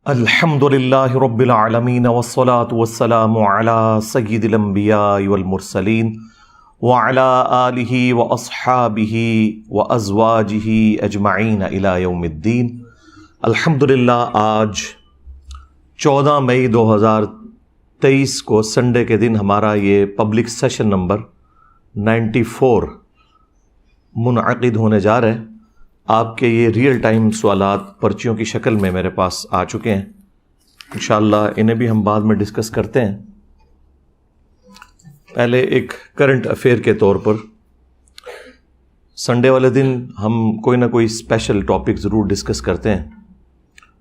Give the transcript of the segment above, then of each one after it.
الحمدللہ رب العالمین والصلاة والسلام علی سید الانبیاء والمرسلین وعلی آلہ واصحابہ وازواجہ اجمعین الی یوم الدین۔ الحمدللہ آج 14 مئی 2023 کو سنڈے کے دن ہمارا یہ پبلک سیشن نمبر 94 منعقد ہونے جا رہے ہیں۔ آپ کے یہ ریئل ٹائم سوالات پرچیوں کی شکل میں میرے پاس آ چکے ہیں، انشاءاللہ انہیں بھی ہم بعد میں ڈسکس کرتے ہیں۔ پہلے ایک کرنٹ افیئر کے طور پر سنڈے والے دن ہم کوئی نہ کوئی اسپیشل ٹاپک ضرور ڈسکس کرتے ہیں۔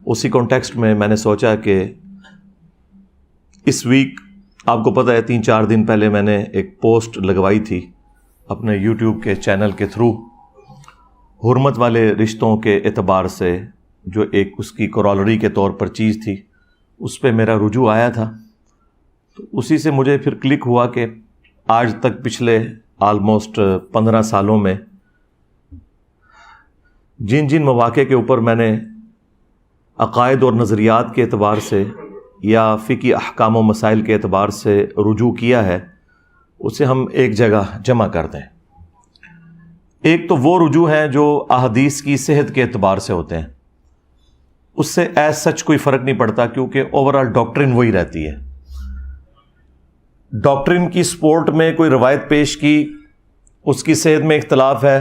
اسی کانٹیکسٹ میں میں نے سوچا کہ اس ویک آپ کو پتہ ہے 3-4 دن پہلے میں نے ایک پوسٹ لگوائی تھی اپنے یوٹیوب کے چینل کے تھرو، حرمت والے رشتوں کے اعتبار سے جو ایک اس کی کورالری کے طور پر چیز تھی، اس پہ میرا رجوع آیا تھا۔ تو اسی سے مجھے پھر کلک ہوا کہ آج تک پچھلے آلموسٹ 15 سالوں میں جن جن مواقع کے اوپر میں نے عقائد اور نظریات کے اعتبار سے یا فقہی احکام و مسائل کے اعتبار سے رجوع کیا ہے، اسے ہم ایک جگہ جمع کر دیں۔ ایک تو وہ رجوع ہیں جو احادیث کی صحت کے اعتبار سے ہوتے ہیں، اس سے ایز سچ کوئی فرق نہیں پڑتا کیونکہ اوورآل ڈاکٹرن وہی رہتی ہے۔ ڈاکٹرن کی سپورٹ میں کوئی روایت پیش کی، اس کی صحت میں اختلاف ہے،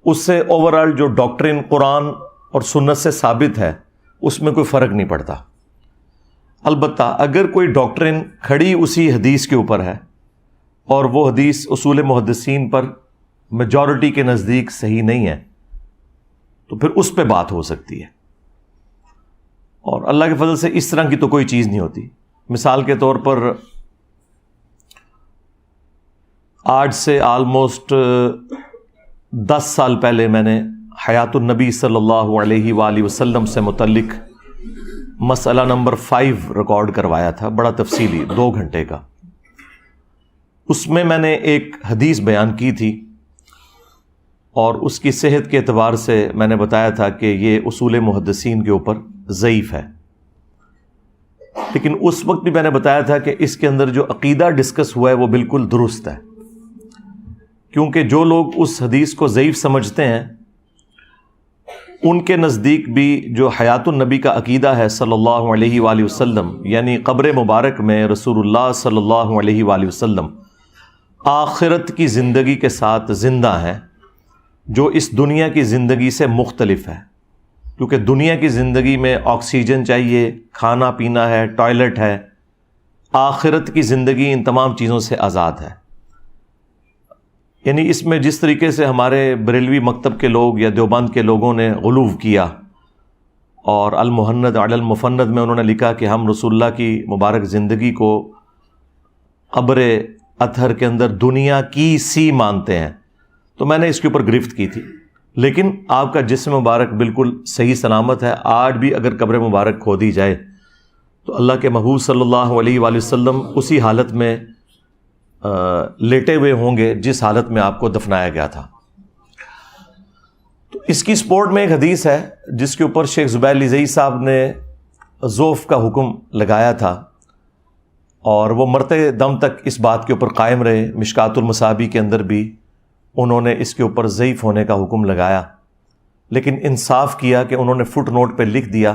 اس سے اوورآل جو ڈاکٹرن قرآن اور سنت سے ثابت ہے اس میں کوئی فرق نہیں پڑتا۔ البتہ اگر کوئی ڈاکٹرن کھڑی اسی حدیث کے اوپر ہے اور وہ حدیث اصول محدثین پر میجورٹی کے نزدیک صحیح نہیں ہے تو پھر اس پہ بات ہو سکتی ہے، اور اللہ کے فضل سے اس طرح کی تو کوئی چیز نہیں ہوتی۔ مثال کے طور پر آج سے آلموسٹ 10 سال پہلے میں نے حیات النبی صلی اللہ علیہ وآلہ وسلم سے متعلق مسئلہ نمبر 5 ریکارڈ کروایا تھا، بڑا تفصیلی 2 گھنٹے کا۔ اس میں میں نے ایک حدیث بیان کی تھی اور اس کی صحت کے اعتبار سے میں نے بتایا تھا کہ یہ اصول محدثین کے اوپر ضعیف ہے، لیکن اس وقت بھی میں نے بتایا تھا کہ اس کے اندر جو عقیدہ ڈسکس ہوا ہے وہ بالکل درست ہے، کیونکہ جو لوگ اس حدیث کو ضعیف سمجھتے ہیں ان کے نزدیک بھی جو حیات النبی کا عقیدہ ہے صلی اللہ علیہ وآلہ وسلم، یعنی قبر مبارک میں رسول اللہ صلی اللہ علیہ وآلہ وسلم آخرت کی زندگی کے ساتھ زندہ ہیں، جو اس دنیا کی زندگی سے مختلف ہے، کیونکہ دنیا کی زندگی میں آکسیجن چاہیے، کھانا پینا ہے، ٹوائلٹ ہے۔ آخرت کی زندگی ان تمام چیزوں سے آزاد ہے۔ یعنی اس میں جس طریقے سے ہمارے بریلوی مکتب کے لوگ یا دیوبند کے لوگوں نے غلو کیا اور المحند علی المفند میں انہوں نے لکھا کہ ہم رسول اللہ کی مبارک زندگی کو قبر اطہر کے اندر دنیا کی سی مانتے ہیں، تو میں نے اس کے اوپر گرفت کی تھی۔ لیکن آپ کا جسم مبارک بالکل صحیح سلامت ہے، آج بھی اگر قبر مبارک کھودی جائے تو اللہ کے محبوب صلی اللہ علیہ وآلہ وسلم اسی حالت میں لیٹے ہوئے ہوں گے جس حالت میں آپ کو دفنایا گیا تھا۔ تو اس کی سپورٹ میں ایک حدیث ہے جس کے اوپر شیخ زبیر لزئی صاحب نے ذوف کا حکم لگایا تھا، اور وہ مرتے دم تک اس بات کے اوپر قائم رہے۔ مشکات المصابیح کے اندر بھی انہوں نے اس کے اوپر ضعیف ہونے کا حکم لگایا، لیکن انصاف کیا کہ انہوں نے فٹ نوٹ پہ لکھ دیا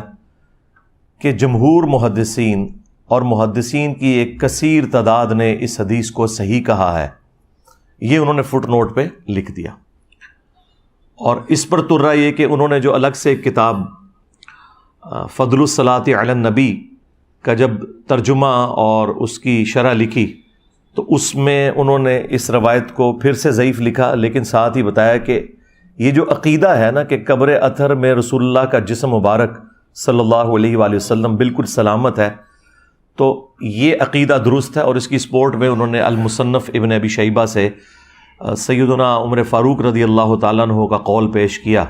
کہ جمہور محدثین اور محدثین کی ایک کثیر تعداد نے اس حدیث کو صحیح کہا ہے، یہ انہوں نے فٹ نوٹ پہ لکھ دیا۔ اور اس پر ترا یہ کہ انہوں نے جو الگ سے ایک کتاب فضل الصلاۃ علی النبی کا جب ترجمہ اور اس کی شرح لکھی تو اس میں انہوں نے اس روایت کو پھر سے ضعیف لکھا، لیکن ساتھ ہی بتایا کہ یہ جو عقیدہ ہے نا کہ قبر اطہر میں رسول اللہ کا جسم مبارک صلی اللہ علیہ وآلہ وسلم بالکل سلامت ہے، تو یہ عقیدہ درست ہے۔ اور اس کی سپورٹ میں انہوں نے المصنف ابن ابی شیبہ سے سیدنا عمر فاروق رضی اللہ تعالیٰ عنہ کا قول پیش کیا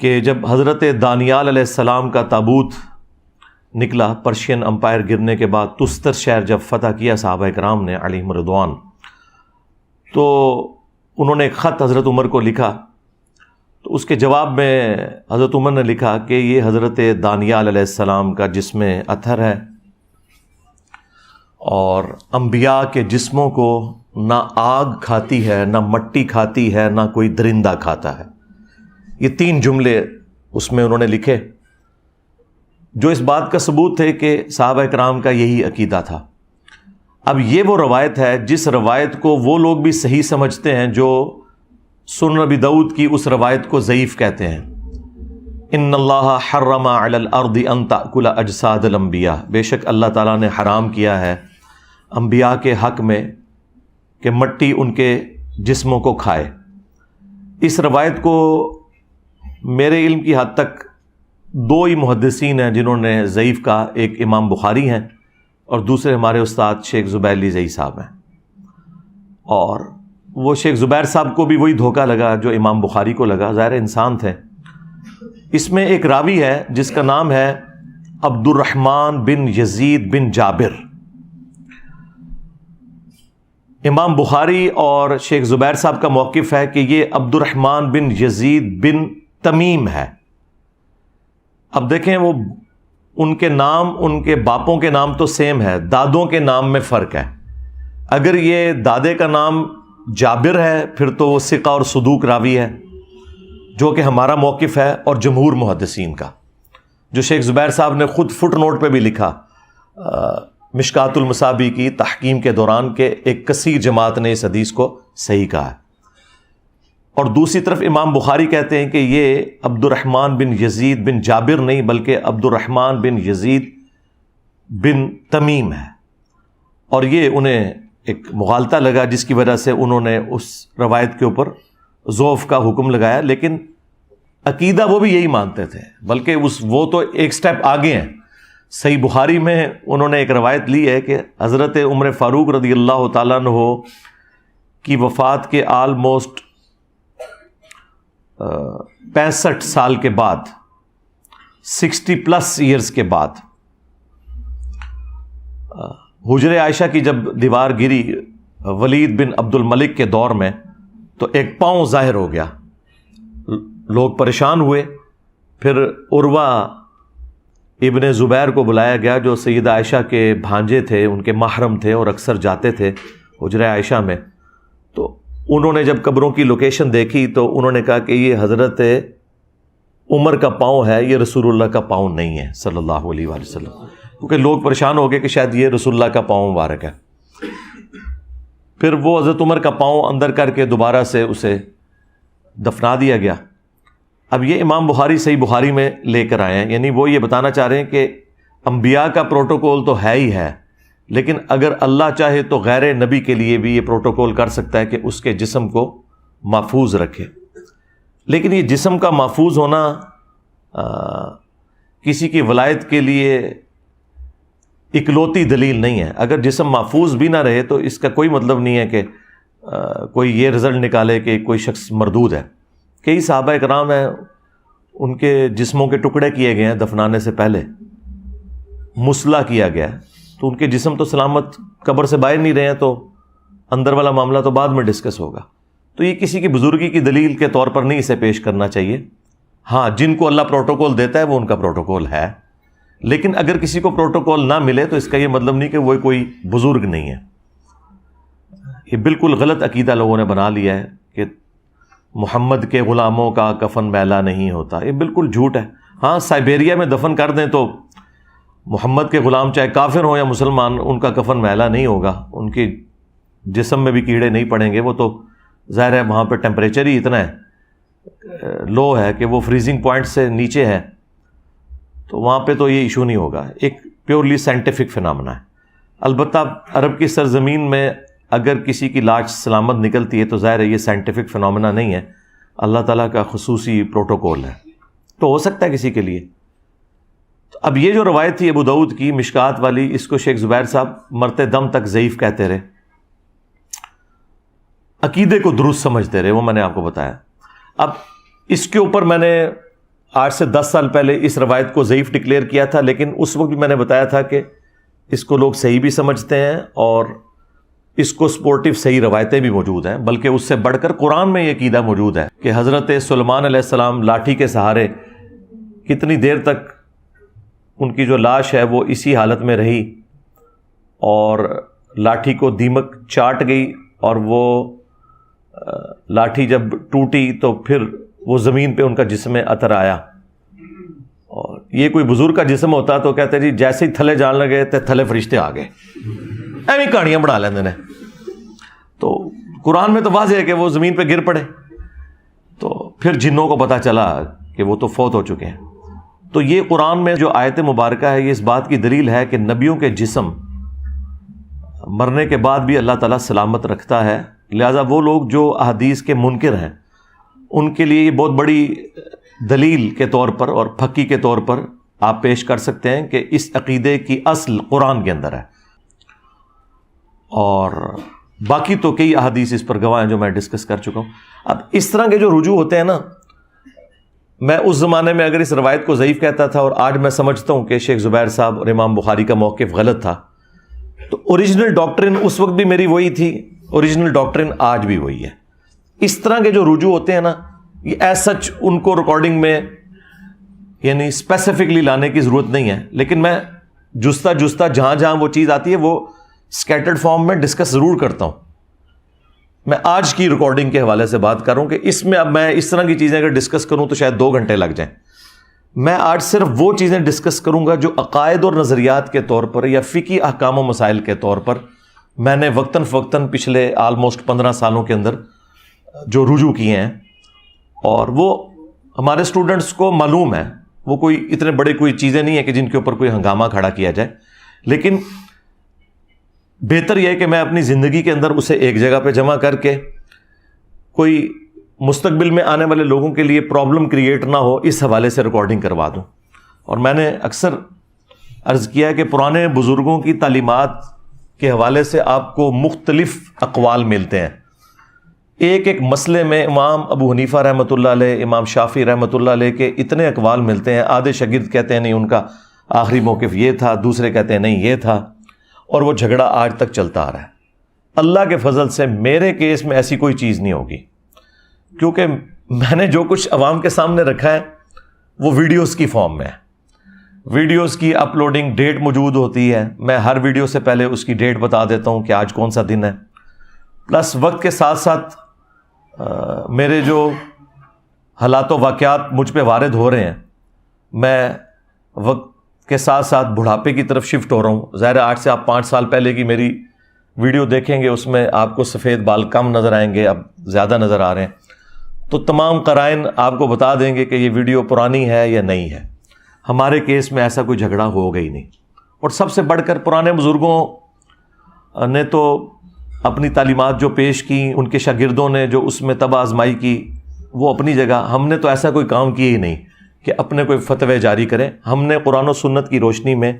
کہ جب حضرت دانیال علیہ السلام کا تابوت نکلا پرشین امپائر گرنے کے بعد، تستر شہر جب فتح کیا صحابہ کرام نے علیہم رضوان، تو انہوں نے ایک خط حضرت عمر کو لکھا تو اس کے جواب میں حضرت عمر نے لکھا کہ یہ حضرت دانیال علیہ السلام کا جسم اطہر ہے، اور انبیاء کے جسموں کو نہ آگ کھاتی ہے، نہ مٹی کھاتی ہے، نہ کوئی درندہ کھاتا ہے۔ یہ 3 جملے اس میں انہوں نے لکھے، جو اس بات کا ثبوت ہے کہ صحابہ کرام کا یہی عقیدہ تھا۔ اب یہ وہ روایت ہے جس روایت کو وہ لوگ بھی صحیح سمجھتے ہیں جو سنن ابی داؤد کی اس روایت کو ضعیف کہتے ہیں۔ ان اللہ حرم علی الارض ان تأکل اجساد الانبیاء، بے شک اللہ تعالیٰ نے حرام کیا ہے انبیاء کے حق میں کہ مٹی ان کے جسموں کو کھائے۔ اس روایت کو میرے علم کی حد تک 2 ہی محدثین ہیں جنہوں نے ضعیف کہا، ایک امام بخاری ہیں اور دوسرے ہمارے استاد شیخ زبیر لیزئی صاحب ہیں۔ اور وہ شیخ زبیر صاحب کو بھی وہی دھوکہ لگا جو امام بخاری کو لگا، ظاہر انسان تھے۔ اس میں ایک راوی ہے جس کا نام ہے عبد الرحمن بن یزید بن جابر۔ امام بخاری اور شیخ زبیر صاحب کا موقف ہے کہ یہ عبد الرحمن بن یزید بن تمیم ہے۔ اب دیکھیں، وہ ان کے نام ان کے باپوں کے نام تو سیم ہے، دادوں کے نام میں فرق ہے۔ اگر یہ دادے کا نام جابر ہے پھر تو وہ ثقہ اور صدوق راوی ہے، جو کہ ہمارا موقف ہے اور جمہور محدثین کا، جو شیخ زبیر صاحب نے خود فٹ نوٹ پہ بھی لکھا مشکات المصابیح کی تحکیم کے دوران کہ ایک کثیر جماعت نے اس حدیث کو صحیح کہا ہے۔ اور دوسری طرف امام بخاری کہتے ہیں کہ یہ عبد الرحمن بن یزید بن جابر نہیں بلکہ عبد الرحمن بن یزید بن تمیم ہے، اور یہ انہیں ایک مغالطہ لگا جس کی وجہ سے انہوں نے اس روایت کے اوپر ضعف کا حکم لگایا۔ لیکن عقیدہ وہ بھی یہی مانتے تھے، بلکہ وہ تو ایک سٹیپ آگے ہیں۔ صحیح بخاری میں انہوں نے ایک روایت لی ہے کہ حضرت عمر فاروق رضی اللہ تعالیٰ عنہ کی وفات کے آلموسٹ 65 سال کے بعد، 60+ ایئرز کے بعد، حجر عائشہ کی جب دیوار گری ولید بن عبد الملک کے دور میں تو ایک پاؤں ظاہر ہو گیا، لوگ پریشان ہوئے۔ پھر عروہ ابن زبیر کو بلایا گیا جو سیدہ عائشہ کے بھانجے تھے، ان کے محرم تھے اور اکثر جاتے تھے حجر عائشہ میں۔ تو انہوں نے جب قبروں کی لوکیشن دیکھی تو انہوں نے کہا کہ یہ حضرت عمر کا پاؤں ہے، یہ رسول اللہ کا پاؤں نہیں ہے صلی اللہ علیہ وآلہ وسلم، کیونکہ لوگ پریشان ہو گئے کہ شاید یہ رسول اللہ کا پاؤں مبارک ہے۔ پھر وہ حضرت عمر کا پاؤں اندر کر کے دوبارہ سے اسے دفنا دیا گیا۔ اب یہ امام بخاری صحیح بخاری میں لے کر آئے ہیں، یعنی وہ یہ بتانا چاہ رہے ہیں کہ انبیاء کا پروٹوکول تو ہے ہی ہے، لیکن اگر اللہ چاہے تو غیر نبی کے لیے بھی یہ پروٹوکول کر سکتا ہے کہ اس کے جسم کو محفوظ رکھے۔ لیکن یہ جسم کا محفوظ ہونا کسی کی ولایت کے لیے اکلوتی دلیل نہیں ہے۔ اگر جسم محفوظ بھی نہ رہے تو اس کا کوئی مطلب نہیں ہے کہ کوئی یہ رزلٹ نکالے کہ کوئی شخص مردود ہے۔ کئی صحابہ کرام ہیں، ان کے جسموں کے ٹکڑے کیے گئے ہیں دفنانے سے پہلے، مسلح کیا گیا ہے، تو ان کے جسم تو سلامت قبر سے باہر نہیں رہے ہیں، تو اندر والا معاملہ تو بعد میں ڈسکس ہوگا۔ تو یہ کسی کی بزرگی کی دلیل کے طور پر نہیں اسے پیش کرنا چاہیے۔ ہاں، جن کو اللہ پروٹوکول دیتا ہے وہ ان کا پروٹوکول ہے، لیکن اگر کسی کو پروٹوکول نہ ملے تو اس کا یہ مطلب نہیں کہ وہ کوئی بزرگ نہیں ہے۔ یہ بالکل غلط عقیدہ لوگوں نے بنا لیا ہے کہ محمد کے غلاموں کا کفن میلا نہیں ہوتا، یہ بالکل جھوٹ ہے۔ ہاں، سائبیریا میں دفن کر دیں تو محمد کے غلام چاہے کافر ہوں یا مسلمان، ان کا کفن میلا نہیں ہوگا، ان کے جسم میں بھی کیڑے نہیں پڑیں گے۔ وہ تو ظاہر ہے وہاں پہ ٹیمپریچر ہی اتنا ہے، لو ہے کہ وہ فریزنگ پوائنٹ سے نیچے ہے، تو وہاں پہ تو یہ ایشو نہیں ہوگا۔ ایک پیورلی سائنٹیفک فنامنا ہے۔ البتہ عرب کی سرزمین میں اگر کسی کی لاش سلامت نکلتی ہے تو ظاہر ہے یہ سائنٹیفک فنامنا نہیں ہے، اللہ تعالیٰ کا خصوصی پروٹوکول ہے، تو ہو سکتا ہے کسی کے لیے۔ تو اب یہ جو روایت تھی ابو داؤد کی مشکات والی، اس کو شیخ زبیر صاحب مرتے دم تک ضعیف کہتے رہے، عقیدے کو درست سمجھتے رہے، وہ میں نے آپ کو بتایا۔ اب اس کے اوپر میں نے 8 سے 10 سال پہلے اس روایت کو ضعیف ڈکلیئر کیا تھا، لیکن اس وقت بھی میں نے بتایا تھا کہ اس کو لوگ صحیح بھی سمجھتے ہیں اور اس کو سپورٹیو صحیح روایتیں بھی موجود ہیں، بلکہ اس سے بڑھ کر قرآن میں یہ عقیدہ موجود ہے کہ حضرت سلیمان علیہ السلام لاٹھی کے سہارے کتنی دیر تک ان کی جو لاش ہے وہ اسی حالت میں رہی، اور لاٹھی کو دیمک چاٹ گئی، اور وہ لاٹھی جب ٹوٹی تو پھر وہ زمین پہ ان کا جسم اثر آیا۔ اور یہ کوئی بزرگ کا جسم ہوتا تو کہتے جی جیسے ہی تھلے جان لگے تو تھلے فرشتے آ گئے، ایویں کہانیاں بنا لیندے نے۔ تو قرآن میں تو واضح ہے کہ وہ زمین پہ گر پڑے، تو پھر جنوں کو پتہ چلا کہ وہ تو فوت ہو چکے ہیں۔ تو یہ قرآن میں جو آیت مبارکہ ہے یہ اس بات کی دلیل ہے کہ نبیوں کے جسم مرنے کے بعد بھی اللہ تعالیٰ سلامت رکھتا ہے، لہٰذا وہ لوگ جو احادیث کے منکر ہیں ان کے لیے یہ بہت بڑی دلیل کے طور پر اور پھکی کے طور پر آپ پیش کر سکتے ہیں کہ اس عقیدے کی اصل قرآن کے اندر ہے۔ اور باقی تو کئی احادیث اس پر گواہ ہیں جو میں ڈسکس کر چکا ہوں۔ اب اس طرح کے جو رجوع ہوتے ہیں نا، میں اس زمانے میں اگر اس روایت کو ضعیف کہتا تھا، اور آج میں سمجھتا ہوں کہ شیخ زبیر صاحب اور امام بخاری کا موقف غلط تھا، تو اوریجنل ڈاکٹرن اس وقت بھی میری وہی تھی، اوریجنل ڈاکٹرن آج بھی وہی ہے۔ اس طرح کے جو رجوع ہوتے ہیں نا، یہ ایز سچ ان کو ریکارڈنگ میں یعنی اسپیسیفکلی لانے کی ضرورت نہیں ہے، لیکن میں جستہ جہاں جہاں وہ چیز آتی ہے وہ اسکیٹرڈ فارم میں ڈسکس ضرور کرتا ہوں۔ میں آج کی ریکارڈنگ کے حوالے سے بات کر رہا ہوں کہ اس میں اب میں اس طرح کی چیزیں اگر ڈسکس کروں تو شاید 2 گھنٹے لگ جائیں۔ میں آج صرف وہ چیزیں ڈسکس کروں گا جو عقائد اور نظریات کے طور پر یا فقہی احکام و مسائل کے طور پر میں نے وقتاً فوقتاً پچھلے آلموسٹ 15 سالوں کے اندر جو رجوع کیے ہیں، اور وہ ہمارے اسٹوڈنٹس کو معلوم ہے، وہ کوئی اتنے بڑے کوئی چیزیں نہیں ہیں کہ جن کے اوپر کوئی ہنگامہ کھڑا کیا جائے، لیکن بہتر یہ ہے کہ میں اپنی زندگی کے اندر اسے ایک جگہ پہ جمع کر کے کوئی مستقبل میں آنے والے لوگوں کے لیے پرابلم کریٹ نہ ہو، اس حوالے سے ریکارڈنگ کروا دوں۔ اور میں نے اکثر عرض کیا کہ پرانے بزرگوں کی تعلیمات کے حوالے سے آپ کو مختلف اقوال ملتے ہیں۔ ایک مسئلے میں امام ابو حنیفہ رحمۃ اللہ علیہ، امام شافعی رحمۃ اللہ علیہ کے اتنے اقوال ملتے ہیں، آدھے شاگرد کہتے ہیں نہیں ان کا آخری موقف یہ تھا، دوسرے کہتے ہیں نہیں یہ تھا، اور وہ جھگڑا آج تک چلتا آ رہا ہے۔ اللہ کے فضل سے میرے کیس میں ایسی کوئی چیز نہیں ہوگی، کیونکہ میں نے جو کچھ عوام کے سامنے رکھا ہے وہ ویڈیوز کی فارم میں ہے۔ ویڈیوز کی اپلوڈنگ ڈیٹ موجود ہوتی ہے، میں ہر ویڈیو سے پہلے اس کی ڈیٹ بتا دیتا ہوں کہ آج کون سا دن ہے، پلس وقت کے ساتھ ساتھ میرے جو حالات و واقعات مجھ پہ وارد ہو رہے ہیں، میں وقت کے ساتھ ساتھ بڑھاپے کی طرف شفٹ ہو رہا ہوں۔ ظاہر ہے 8 سے آپ 5 سال پہلے کی میری ویڈیو دیکھیں گے، اس میں آپ کو سفید بال کم نظر آئیں گے، اب زیادہ نظر آ رہے ہیں، تو تمام قرائن آپ کو بتا دیں گے کہ یہ ویڈیو پرانی ہے یا نہیں ہے۔ ہمارے کیس میں ایسا کوئی جھگڑا ہوگا ہی نہیں، اور سب سے بڑھ کر پرانے بزرگوں نے تو اپنی تعلیمات جو پیش کی، ان کے شاگردوں نے جو اس میں طبع آزمائی کی، وہ اپنی جگہ، ہم نے تو ایسا کوئی کام کیا ہی نہیں کہ اپنے کوئی فتوے جاری کریں۔ ہم نے قرآن و سنت کی روشنی میں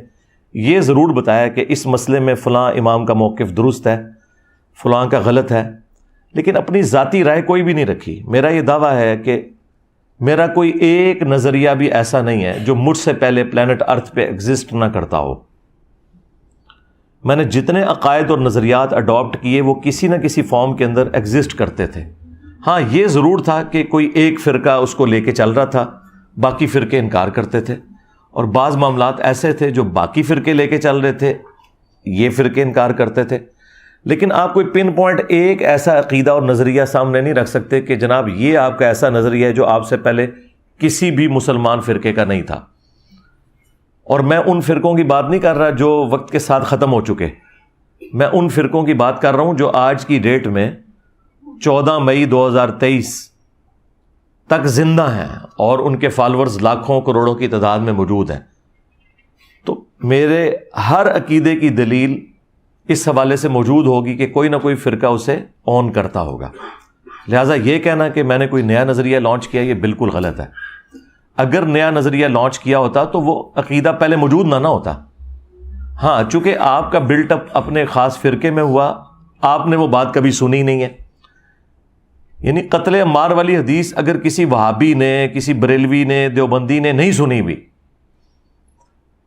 یہ ضرور بتایا کہ اس مسئلے میں فلاں امام کا موقف درست ہے، فلاں کا غلط ہے، لیکن اپنی ذاتی رائے کوئی بھی نہیں رکھی۔ میرا یہ دعویٰ ہے کہ میرا کوئی ایک نظریہ بھی ایسا نہیں ہے جو مجھ سے پہلے پلانٹ ارتھ پہ ایگزسٹ نہ کرتا ہو۔ میں نے جتنے عقائد اور نظریات اڈاپٹ کیے وہ کسی نہ کسی فارم کے اندر ایگزسٹ کرتے تھے۔ ہاں یہ ضرور تھا کہ کوئی ایک فرقہ اس کو لے کے چل رہا تھا، باقی فرقے انکار کرتے تھے، اور بعض معاملات ایسے تھے جو باقی فرقے لے کے چل رہے تھے، یہ فرقے انکار کرتے تھے۔ لیکن آپ کوئی پن پوائنٹ ایک ایسا عقیدہ اور نظریہ سامنے نہیں رکھ سکتے کہ جناب یہ آپ کا ایسا نظریہ ہے جو آپ سے پہلے کسی بھی مسلمان فرقے کا نہیں تھا۔ اور میں ان فرقوں کی بات نہیں کر رہا جو وقت کے ساتھ ختم ہو چکے، میں ان فرقوں کی بات کر رہا ہوں جو آج کی ڈیٹ میں 14 مئی 2023 تک زندہ ہیں، اور ان کے فالورز لاکھوں کروڑوں کی تعداد میں موجود ہیں۔ تو میرے ہر عقیدے کی دلیل اس حوالے سے موجود ہوگی کہ کوئی نہ کوئی فرقہ اسے اون کرتا ہوگا۔ لہٰذا یہ کہنا کہ میں نے کوئی نیا نظریہ لانچ کیا، یہ بالکل غلط ہے۔ اگر نیا نظریہ لانچ کیا ہوتا تو وہ عقیدہ پہلے موجود نہ ہوتا۔ ہاں چونکہ آپ کا بلٹ اپ اپنے خاص فرقے میں ہوا، آپ نے وہ بات کبھی سنی نہیں ہے۔ یعنی قتل عمار والی حدیث اگر کسی وہابی نے، کسی بریلوی نے، دیوبندی نے نہیں سنی بھی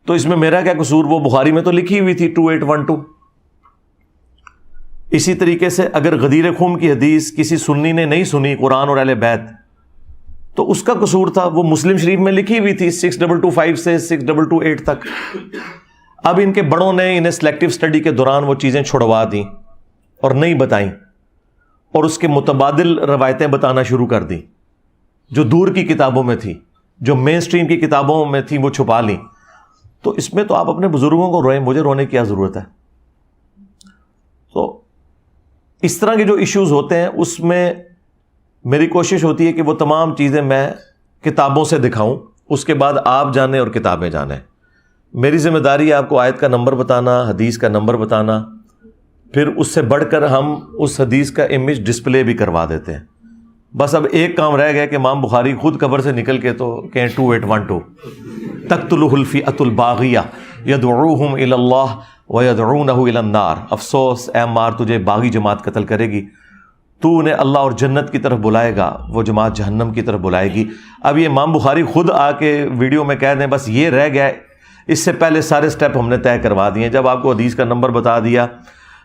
تو اس میں میرا کیا قصور؟ وہ بخاری میں تو لکھی ہوئی تھی 2812۔ اسی طریقے سے اگر غدیر خم کی حدیث کسی سنی نے نہیں سنی قرآن اور اہل بیت تو اس کا قصور تھا، وہ مسلم شریف میں لکھی ہوئی تھی 6225 سے 6228 تک. اب ان کے بڑوں نے انہیں سلیکٹو اسٹڈی کے دوران وہ چیزیں چھڑوا دیں اور نہیں بتائیں، اور اس کے متبادل روایتیں بتانا شروع کر دیں جو دور کی کتابوں میں تھی، جو مین سٹریم کی کتابوں میں تھی، وہ چھپا لیں. تو اس میں تو آپ اپنے بزرگوں کو روئیں، مجھے رونے کی کیا ضرورت ہے؟ تو اس طرح کے جو ایشوز ہوتے ہیں اس میں میری کوشش ہوتی ہے کہ وہ تمام چیزیں میں کتابوں سے دکھاؤں، اس کے بعد آپ جانیں اور کتابیں جانیں. میری ذمہ داری ہے آپ کو آیت کا نمبر بتانا، حدیث کا نمبر بتانا، پھر اس سے بڑھ کر ہم اس حدیث کا امیج ڈسپلے بھی کروا دیتے ہیں. بس اب ایک کام رہ گیا کہ امام بخاری خود قبر سے نکل کے تو کہیں 2812 تقتلہ الفئۃ الباغیہ یدعوہم الی اللہ ویدعونہ الی النار. افسوس اے عمار، تجھے باغی جماعت قتل کرے گی، تو انہیں اللہ اور جنت کی طرف بلائے گا، وہ جماعت جہنم کی طرف بلائے گی. اب یہ امام بخاری خود آ کے ویڈیو میں کہہ دیں بس یہ رہ گیا، اس سے پہلے سارے سٹیپ ہم نے طے کروا دیے. جب آپ کو حدیث کا نمبر بتا دیا،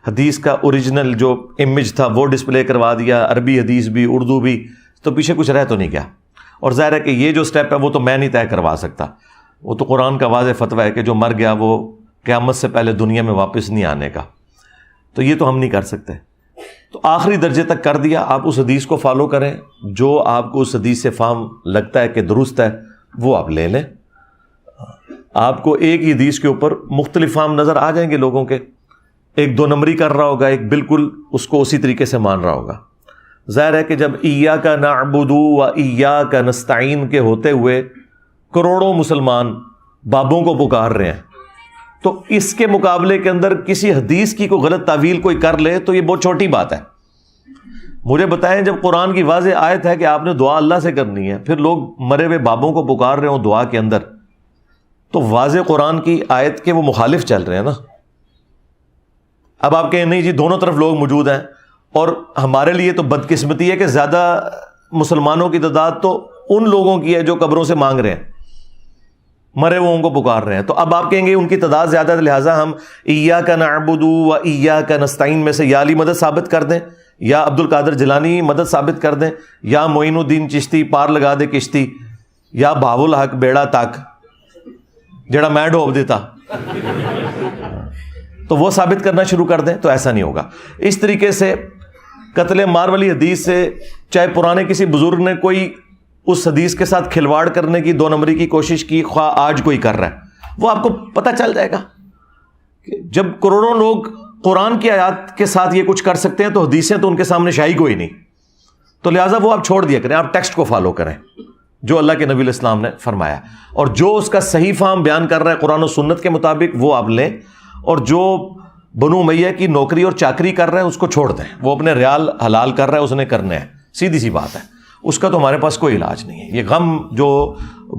حدیث کا اوریجنل جو امیج تھا وہ ڈسپلے کروا دیا، عربی حدیث بھی اردو بھی، تو پیچھے کچھ رہ تو نہیں گیا. اور ظاہر ہے کہ یہ جو سٹیپ ہے وہ تو میں نہیں طے کروا سکتا، وہ تو قرآن کا واضح فتویٰ ہے کہ جو مر گیا وہ قیامت سے پہلے دنیا میں واپس نہیں آنے کا. تو یہ تو ہم نہیں کر سکتے. تو آخری درجے تک کر دیا. آپ اس حدیث کو فالو کریں، جو آپ کو اس حدیث سے فہم لگتا ہے کہ درست ہے وہ آپ لے لیں. آپ کو ایک ہی حدیث کے اوپر مختلف فہم نظر آ جائیں گے لوگوں کے، ایک 2 نمبری کر رہا ہوگا، ایک بالکل اس کو اسی طریقے سے مان رہا ہوگا. ظاہر ہے کہ جب ایاک نعبد و ایاک نستعین کے ہوتے ہوئے کروڑوں مسلمان بابوں کو پکار رہے ہیں، تو اس کے مقابلے کے اندر کسی حدیث کی کوئی غلط تعویل کوئی کر لے تو یہ بہت چھوٹی بات ہے. مجھے بتائیں جب قرآن کی واضح آیت ہے کہ آپ نے دعا اللہ سے کرنی ہے، پھر لوگ مرے ہوئے بابوں کو پکار رہے ہوں دعا کے اندر، تو واضح قرآن کی آیت کے وہ مخالف چل رہے ہیں نا. اب آپ کہیں نہیں جی دونوں طرف لوگ موجود ہیں، اور ہمارے لیے تو بدقسمتی ہے کہ زیادہ مسلمانوں کی تعداد تو ان لوگوں کی ہے جو قبروں سے مانگ رہے ہیں، مرے وہ ان کو پکار رہے ہیں. تو اب آپ کہیں گے ان کی تعداد زیادہ ہے لہٰذا ہم ایاک نعبد و ایاک نستعین میں سے یا علی مدد ثابت کر دیں، یا عبد القادر جیلانی مدد ثابت کر دیں، یا معین الدین چشتی پار لگا دے کشتی، یا بہاو الحق بیڑا تک جڑا میں ڈوب دیتا، تو وہ ثابت کرنا شروع کر دیں. تو ایسا نہیں ہوگا. اس طریقے سے قتل مار والی حدیث سے چاہے پرانے کسی بزرگ نے کوئی اس حدیث کے ساتھ کھلواڑ کرنے کی 2 نمبری کی کوشش کی، خواہ آج کوئی کر رہا ہے، وہ آپ کو پتہ چل جائے گا کہ جب کروڑوں لوگ قرآن کی آیات کے ساتھ یہ کچھ کر سکتے ہیں تو حدیثیں تو ان کے سامنے شاہی کوئی نہیں. تو لہٰذا وہ آپ چھوڑ دیا کریں، آپ ٹیکسٹ کو فالو کریں جو اللہ کے نبی علیہ السلام نے فرمایا، اور جو اس کا صحیح فہم بیان کر رہا ہے قرآن و سنت کے مطابق وہ آپ لیں، اور جو بنو امیہ کی نوکری اور چاکری کر رہا ہے اس کو چھوڑ دیں. وہ اپنے ریال حلال کر رہا ہے، اس نے کرنے ہیں، سیدھی سی بات ہے. اس کا تو ہمارے پاس کوئی علاج نہیں ہے. یہ غم جو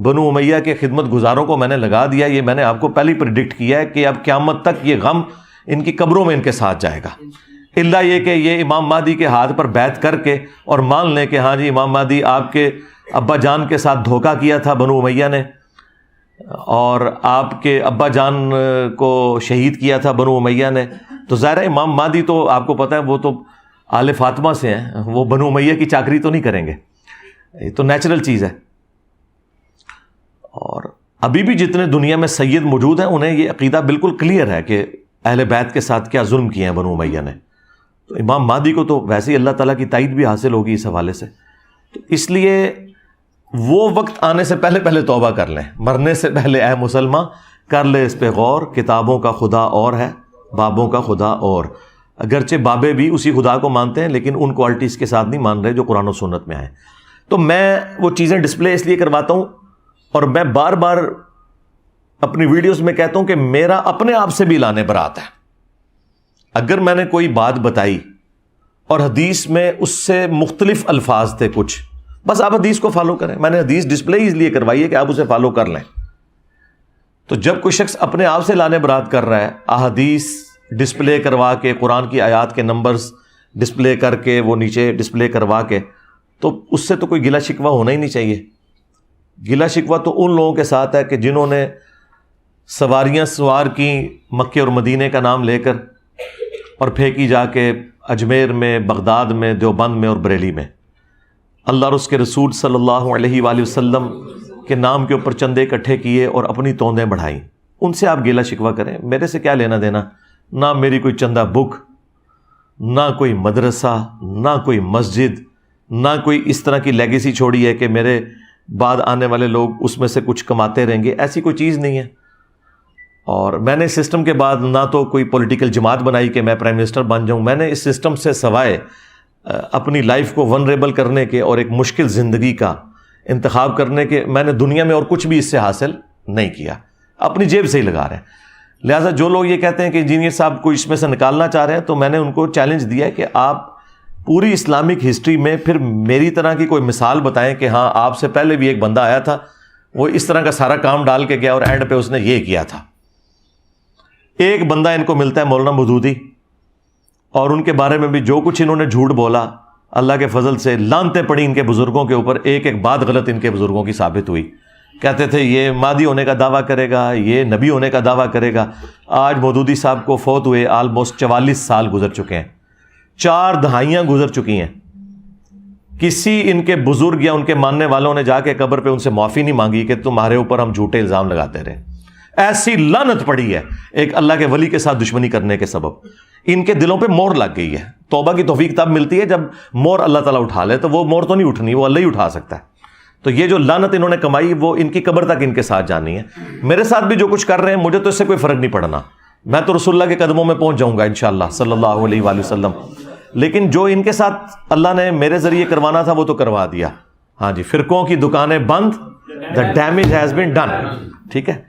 بنو امیہ کے خدمت گزاروں کو میں نے لگا دیا، یہ میں نے آپ کو پہلے پریڈکٹ کیا ہے کہ اب قیامت تک یہ غم ان کی قبروں میں ان کے ساتھ جائے گا، الا یہ کہ یہ امام مہدی کے ہاتھ پر بیعت کر کے اور مان لیں کہ ہاں جی امام مہدی آپ کے ابا جان کے ساتھ دھوکہ کیا تھا بنو امیہ نے، اور آپ کے ابا جان کو شہید کیا تھا بنو امیہ نے. تو ظاہر ہے امام مہدی تو آپ کو پتہ ہے وہ تو آل فاطمہ سے ہیں، وہ بنو امیہ کی چاکری تو نہیں کریں گے، یہ تو نیچرل چیز ہے. اور ابھی بھی جتنے دنیا میں سید موجود ہیں انہیں یہ عقیدہ بالکل کلیئر ہے کہ اہل بیت کے ساتھ کیا ظلم کیے ہیں بنو امیہ نے. تو امام مہدی کو تو ویسے ہی اللہ تعالیٰ کی تائید بھی حاصل ہوگی اس حوالے سے. تو اس لیے وہ وقت آنے سے پہلے پہلے توبہ کر لیں، مرنے سے پہلے اے مسلمان کر لے اس پہ غور. کتابوں کا خدا اور ہے، بابوں کا خدا اور. اگرچہ بابے بھی اسی خدا کو مانتے ہیں لیکن ان کوالٹیز کے ساتھ نہیں مان رہے جو قرآن و سنت میں آئے. تو میں وہ چیزیں ڈسپلے اس لیے کرواتا ہوں، اور میں بار بار اپنی ویڈیوز میں کہتا ہوں کہ میرا اپنے آپ سے بھی لانے برات ہے. اگر میں نے کوئی بات بتائی اور حدیث میں اس سے مختلف الفاظ تھے کچھ، بس آپ حدیث کو فالو کریں. میں نے حدیث ڈسپلے اس لیے کروائی ہے کہ آپ اسے فالو کر لیں. تو جب کوئی شخص اپنے آپ سے لانے برات کر رہا ہے، احادیث ڈسپلے کروا کے، قرآن کی آیات کے نمبرز ڈسپلے کر کے، وہ نیچے ڈسپلے کروا کے، تو اس سے تو کوئی گلا شکوہ ہونا ہی نہیں چاہیے. گلا شکوہ تو ان لوگوں کے ساتھ ہے کہ جنہوں نے سواریاں سوار کی مکے اور مدینے کا نام لے کر اور پھینکی جا کے اجمیر میں، بغداد میں، دیوبند میں اور بریلی میں اللہ اور اس کے رسول صلی اللہ علیہ وآلہ وسلم کے نام کے اوپر چندے اکٹھے کیے اور اپنی توندیں بڑھائیں. ان سے آپ گیلا شکوہ کریں، میرے سے کیا لینا دینا؟ نہ میری کوئی چندہ بک، نہ کوئی مدرسہ، نہ کوئی مسجد، نہ کوئی اس طرح کی لیگیسی چھوڑی ہے کہ میرے بعد آنے والے لوگ اس میں سے کچھ کماتے رہیں گے. ایسی کوئی چیز نہیں ہے. اور میں نے اس سسٹم کے بعد نہ تو کوئی پولیٹیکل جماعت بنائی کہ میں پرائم منسٹر بن جاؤں. میں نے اس سسٹم سے سوائے اپنی لائف کو ونریبل کرنے کے اور ایک مشکل زندگی کا انتخاب کرنے کے، میں نے دنیا میں اور کچھ بھی اس سے حاصل نہیں کیا. اپنی جیب سے ہی لگا رہے ہیں. لہٰذا جو لوگ یہ کہتے ہیں کہ انجینئر صاحب کو اس میں سے نکالنا چاہ رہے ہیں، تو میں نے ان کو چیلنج دیا ہے کہ آپ پوری اسلامک ہسٹری میں پھر میری طرح کی کوئی مثال بتائیں کہ ہاں آپ سے پہلے بھی ایک بندہ آیا تھا، وہ اس طرح کا سارا کام ڈال کے گیا اور اینڈ پہ اس نے یہ کیا تھا. ایک بندہ ان کو ملتا ہے مولانا مودودی، اور ان کے بارے میں بھی جو کچھ انہوں نے جھوٹ بولا، اللہ کے فضل سے لعنتیں پڑی ان کے بزرگوں کے اوپر. ایک ایک بات غلط ان کے بزرگوں کی ثابت ہوئی. کہتے تھے یہ مہدی ہونے کا دعویٰ کرے گا، یہ نبی ہونے کا دعویٰ کرے گا. آج مودودی صاحب کو فوت ہوئے آلموسٹ 44 سال گزر چکے ہیں، 4 دہائیاں گزر چکی ہیں. کسی ان کے بزرگ یا ان کے ماننے والوں نے جا کے قبر پہ ان سے معافی نہیں مانگی کہ تمہارے اوپر ہم جھوٹے الزام لگاتے رہے. ایسی لعنت پڑی ہے ایک اللہ کے ولی کے ساتھ دشمنی کرنے کے سبب. ان کے دلوں پہ مور لگ گئی ہے. توبہ کی توفیق تب ملتی ہے جب مور اللہ تعالیٰ اٹھا لے، تو وہ مور تو نہیں اٹھنی، وہ اللہ ہی اٹھا سکتا ہے. تو یہ جو لعنت انہوں نے کمائی وہ ان کی قبر تک ان کے ساتھ جانی ہے. میرے ساتھ بھی جو کچھ کر رہے ہیں مجھے تو اس سے کوئی فرق نہیں پڑنا. میں تو رسول اللہ کے قدموں میں پہنچ جاؤں گا انشاءاللہ صلی اللہ علیہ وآلہ وسلم. لیکن جو ان کے ساتھ اللہ نے میرے ذریعے کروانا تھا وہ تو کروا دیا. ہاں جی، فرقوں کی دکانیں بند، the damage has been done. ٹھیک ہے،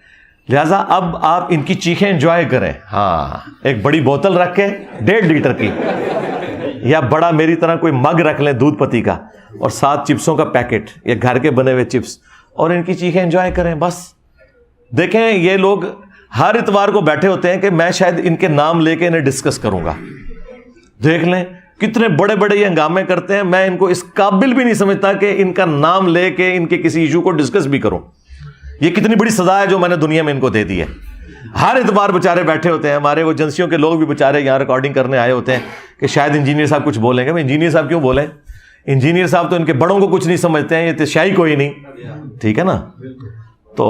لہٰذا اب آپ ان کی چیخیں انجوائے کریں. ہاں، ایک بڑی بوتل رکھ کے 1.5 لیٹر کی، یا بڑا میری طرح کوئی مگ رکھ لیں دودھ پتی کا، اور 7 چپسوں کا پیکٹ یا گھر کے بنے ہوئے چپس، اور ان کی چیخیں انجوائے کریں. بس دیکھیں یہ لوگ ہر اتوار کو بیٹھے ہوتے ہیں کہ میں شاید ان کے نام لے کے انہیں ڈسکس کروں گا. دیکھ لیں کتنے بڑے بڑے یہ ہنگامے کرتے ہیں. میں ان کو اس قابل بھی نہیں سمجھتا کہ ان کا نام لے کے ان کے کسی ایشو کو ڈسکس بھی کروں. یہ کتنی بڑی سزا ہے جو میں نے دنیا میں ان کو دے دی ہے. ہر اتوار بےچارے بیٹھے ہوتے ہیں. ہمارے وہ ایجنسیوں کے لوگ بھی بےچارے یہاں ریکارڈنگ کرنے آئے ہوتے ہیں کہ شاید انجینئر صاحب کچھ بولیں گے. انجینئر صاحب کیوں بولیں؟ انجینئر صاحب تو ان کے بڑوں کو کچھ نہیں سمجھتے ہیں، یہ تو شاہی کوئی نہیں. ٹھیک ہے نا. تو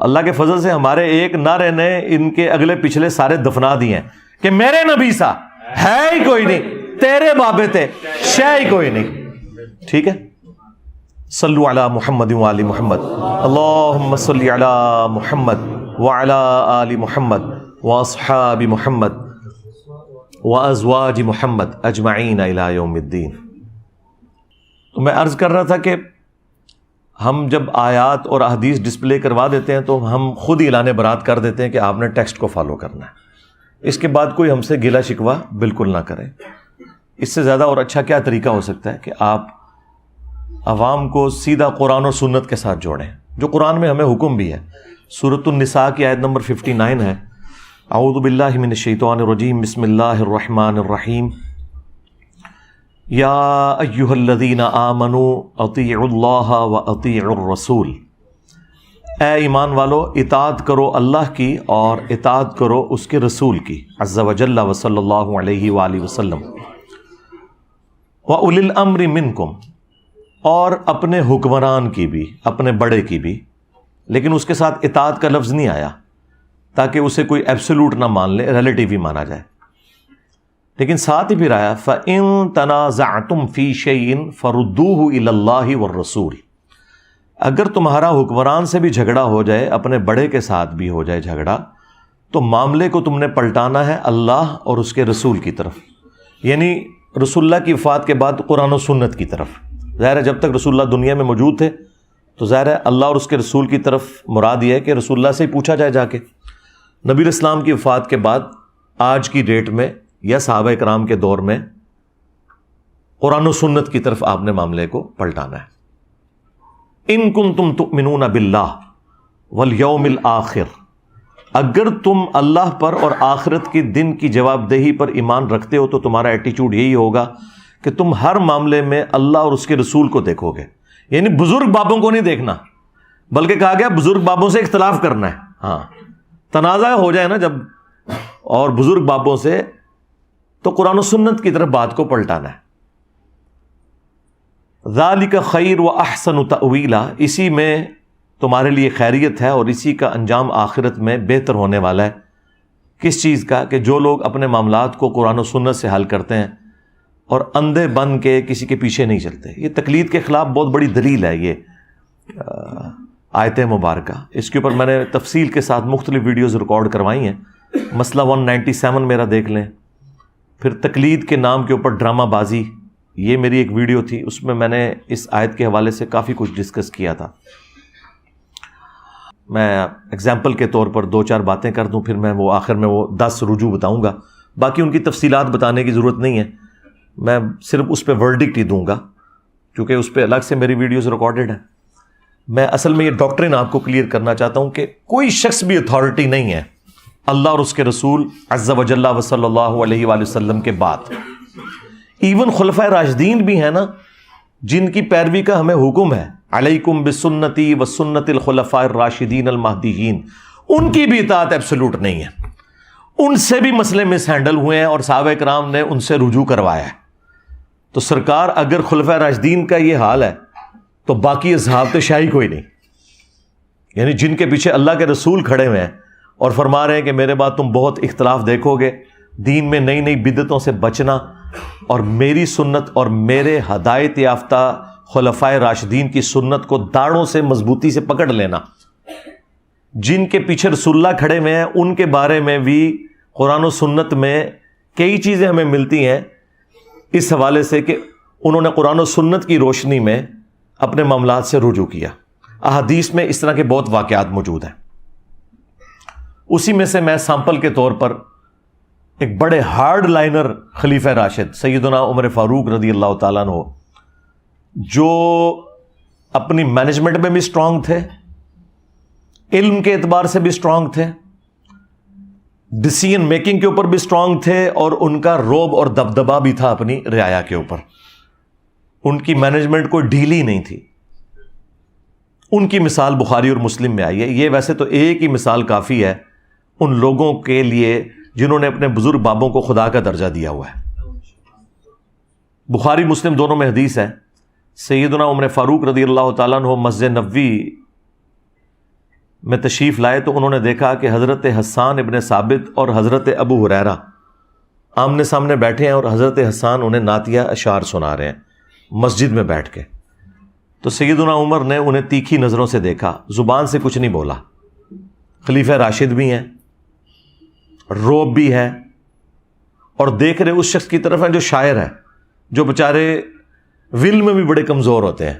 اللہ کے فضل سے ہمارے ایک نعرے نے ان کے اگلے پچھلے سارے دفنا دیے ہیں کہ میرے نبی سا ہے ہی کوئی نہیں، تیرے بابے تھے شے ہی کوئی نہیں. ٹھیک ہے، صلو علی محمد وعلی محمد، اللہم صلی علی محمد وعلی آل محمد واصحاب محمد وازواج محمد اجمعین الی یوم الدین. تو میں عرض کر رہا تھا کہ ہم جب آیات اور احادیث ڈسپلے کروا دیتے ہیں تو ہم خود ہی اعلان برات کر دیتے ہیں کہ آپ نے ٹیکسٹ کو فالو کرنا ہے. اس کے بعد کوئی ہم سے گلہ شکوہ بالکل نہ کرے. اس سے زیادہ اور اچھا کیا طریقہ ہو سکتا ہے کہ آپ عوام کو سیدھا قرآن اور سنت کے ساتھ جوڑیں، جو قرآن میں ہمیں حکم بھی ہے. سورۃ النساء کی آیت نمبر 59 ہے، اعوذ باللہ من الشیطان الرجیم، بسم اللہ الرحمن الرحیم، یا ایہا الذین آمنوا اطیعوا اللہ واطیعوا الرسول. اے ایمان والو، اطاعت کرو اللہ کی اور اطاعت کرو اس کے رسول کی، عز وجل وصلی اللہ علیہ وآلہ وسلم. وَأُولِي الْأَمْرِ مِنْكُمْ، اور اپنے حکمران کی بھی، اپنے بڑے کی بھی. لیکن اس کے ساتھ اطاعت کا لفظ نہیں آیا تاکہ اسے کوئی ایبسولوٹ نہ مان لے، ریلیٹیو ہی مانا جائے. لیکن ساتھ ہی پھر آیا فَإِن تَنَازَعْتُمْ فِي شَيْءٍ فَرُدُّوهُ إِلَى اللَّهِ وَالرَّسُولِ. اگر تمہارا حکمران سے بھی جھگڑا ہو جائے، اپنے بڑے کے ساتھ بھی ہو جائے جھگڑا، تو معاملے کو تم نے پلٹانا ہے اللہ اور اس کے رسول کی طرف، یعنی رسول اللہ کی وفات کے بعد قرآن و سنت کی طرف. ظاہر ہے جب تک رسول اللہ دنیا میں موجود تھے تو ظاہر ہے اللہ اور اس کے رسول کی طرف مراد یہ ہے کہ رسول اللہ سے ہی پوچھا جائے جا کے. نبی اسلام کی وفات کے بعد آج کی ڈیٹ میں یا صحابہ کرام کے دور میں قرآن و سنت کی طرف آپ نے معاملے کو پلٹانا ہے. ان کنتم تؤمنون باللہ والیوم الآخر، اگر تم اللہ پر اور آخرت کے دن کی جواب دہی پر ایمان رکھتے ہو تو تمہارا ایٹیچیوڈ یہی ہوگا کہ تم ہر معاملے میں اللہ اور اس کے رسول کو دیکھو گے. یعنی بزرگ بابوں کو نہیں دیکھنا، بلکہ کہا گیا بزرگ بابوں سے اختلاف کرنا ہے. ہاں، تنازع ہو جائے نا جب، اور بزرگ بابوں سے تو قرآن و سنت کی طرف بات کو پلٹانا ہے. ذالک خیر و احسن تأویلا، اسی میں تمہارے لیے خیریت ہے اور اسی کا انجام آخرت میں بہتر ہونے والا ہے. کس چیز کا؟ کہ جو لوگ اپنے معاملات کو قرآن و سنت سے حل کرتے ہیں اور اندھے بن کے کسی کے پیچھے نہیں چلتے. یہ تقلید کے خلاف بہت بڑی دلیل ہے یہ آیت مبارکہ. اس کے اوپر میں نے تفصیل کے ساتھ مختلف ویڈیوز ریکارڈ کروائی ہیں. مسئلہ 197 میرا دیکھ لیں. پھر تقلید کے نام کے اوپر ڈرامہ بازی، یہ میری ایک ویڈیو تھی، اس میں نے اس آیت کے حوالے سے کافی کچھ ڈسکس کیا تھا. میں ایگزامپل کے طور پر 2-4 باتیں کر دوں، پھر میں وہ آخر میں وہ 10 رجوع بتاؤں گا. باقی ان کی تفصیلات بتانے کی ضرورت نہیں ہے، میں صرف اس پہ ورڈکٹ ہی دوں گا کیونکہ اس پہ الگ سے میری ویڈیوز ریکارڈڈ ہیں. میں اصل میں یہ ڈاکٹرن آپ کو کلیئر کرنا چاہتا ہوں کہ کوئی شخص بھی اتھارٹی نہیں ہے اللہ اور اس کے رسول عز و جل و صلی اللہ علیہ وآلہ وسلم کے بعد. ایون خلفائے راشدین بھی ہیں نا، جن کی پیروی کا ہمیں حکم ہے، علیکم بسنتی و سنت الخلفاء الراشدین المہدیین، ان کی بھی اطاعت ایبسولوٹ نہیں ہے. ان سے بھی مسئلے مس ہینڈل ہوئے ہیں اور صحابہ کرام نے ان سے رجوع کروایا ہے. تو سرکار اگر خلفائے راشدین کا یہ حال ہے تو باقی اصحاب تو شاہی کوئی نہیں. یعنی جن کے پیچھے اللہ کے رسول کھڑے ہوئے ہیں اور فرما رہے ہیں کہ میرے بعد تم بہت اختلاف دیکھو گے، دین میں نئی نئی بدعتوں سے بچنا اور میری سنت اور میرے ہدایت یافتہ خلفائے راشدین کی سنت کو داڑھوں سے مضبوطی سے پکڑ لینا. جن کے پیچھے رسول اللہ کھڑے ہوئے ہیں ان کے بارے میں بھی قرآن و سنت میں کئی چیزیں ہمیں ملتی ہیں اس حوالے سے کہ انہوں نے قرآن و سنت کی روشنی میں اپنے معاملات سے رجوع کیا. احادیث میں اس طرح کے بہت واقعات موجود ہیں. اسی میں سے میں سیمپل کے طور پر ایک بڑے ہارڈ لائنر خلیفہ راشد سیدنا عمر فاروق رضی اللہ تعالیٰ عنہ، جو اپنی مینجمنٹ میں بھی سٹرونگ تھے، علم کے اعتبار سے بھی سٹرونگ تھے، ڈیسیژن میکنگ کے اوپر بھی سٹرونگ تھے، اور ان کا روب اور دبدبا بھی تھا اپنی رعایا کے اوپر. ان کی مینجمنٹ کوئی ڈھیلی نہیں تھی. ان کی مثال بخاری اور مسلم میں آئی ہے. یہ ویسے تو ایک ہی مثال کافی ہے ان لوگوں کے لیے جنہوں نے اپنے بزرگ بابوں کو خدا کا درجہ دیا ہوا ہے. بخاری مسلم دونوں میں حدیث ہے، سیدنا عمر فاروق رضی اللہ تعالیٰ عنہ مسجد نبوی میں تشریف لائے تو انہوں نے دیکھا کہ حضرت حسان ابن ثابت اور حضرت ابو ہریرہ آمنے سامنے بیٹھے ہیں اور حضرت حسان انہیں نعتیہ اشعار سنا رہے ہیں مسجد میں بیٹھ کے. تو سیدنا عمر نے انہیں تیکھی نظروں سے دیکھا، زبان سے کچھ نہیں بولا. خلیفہ راشد بھی ہیں، روب بھی ہے، اور دیکھ رہے اس شخص کی طرف ہیں جو شاعر ہے، جو بےچارے ول میں بھی بڑے کمزور ہوتے ہیں،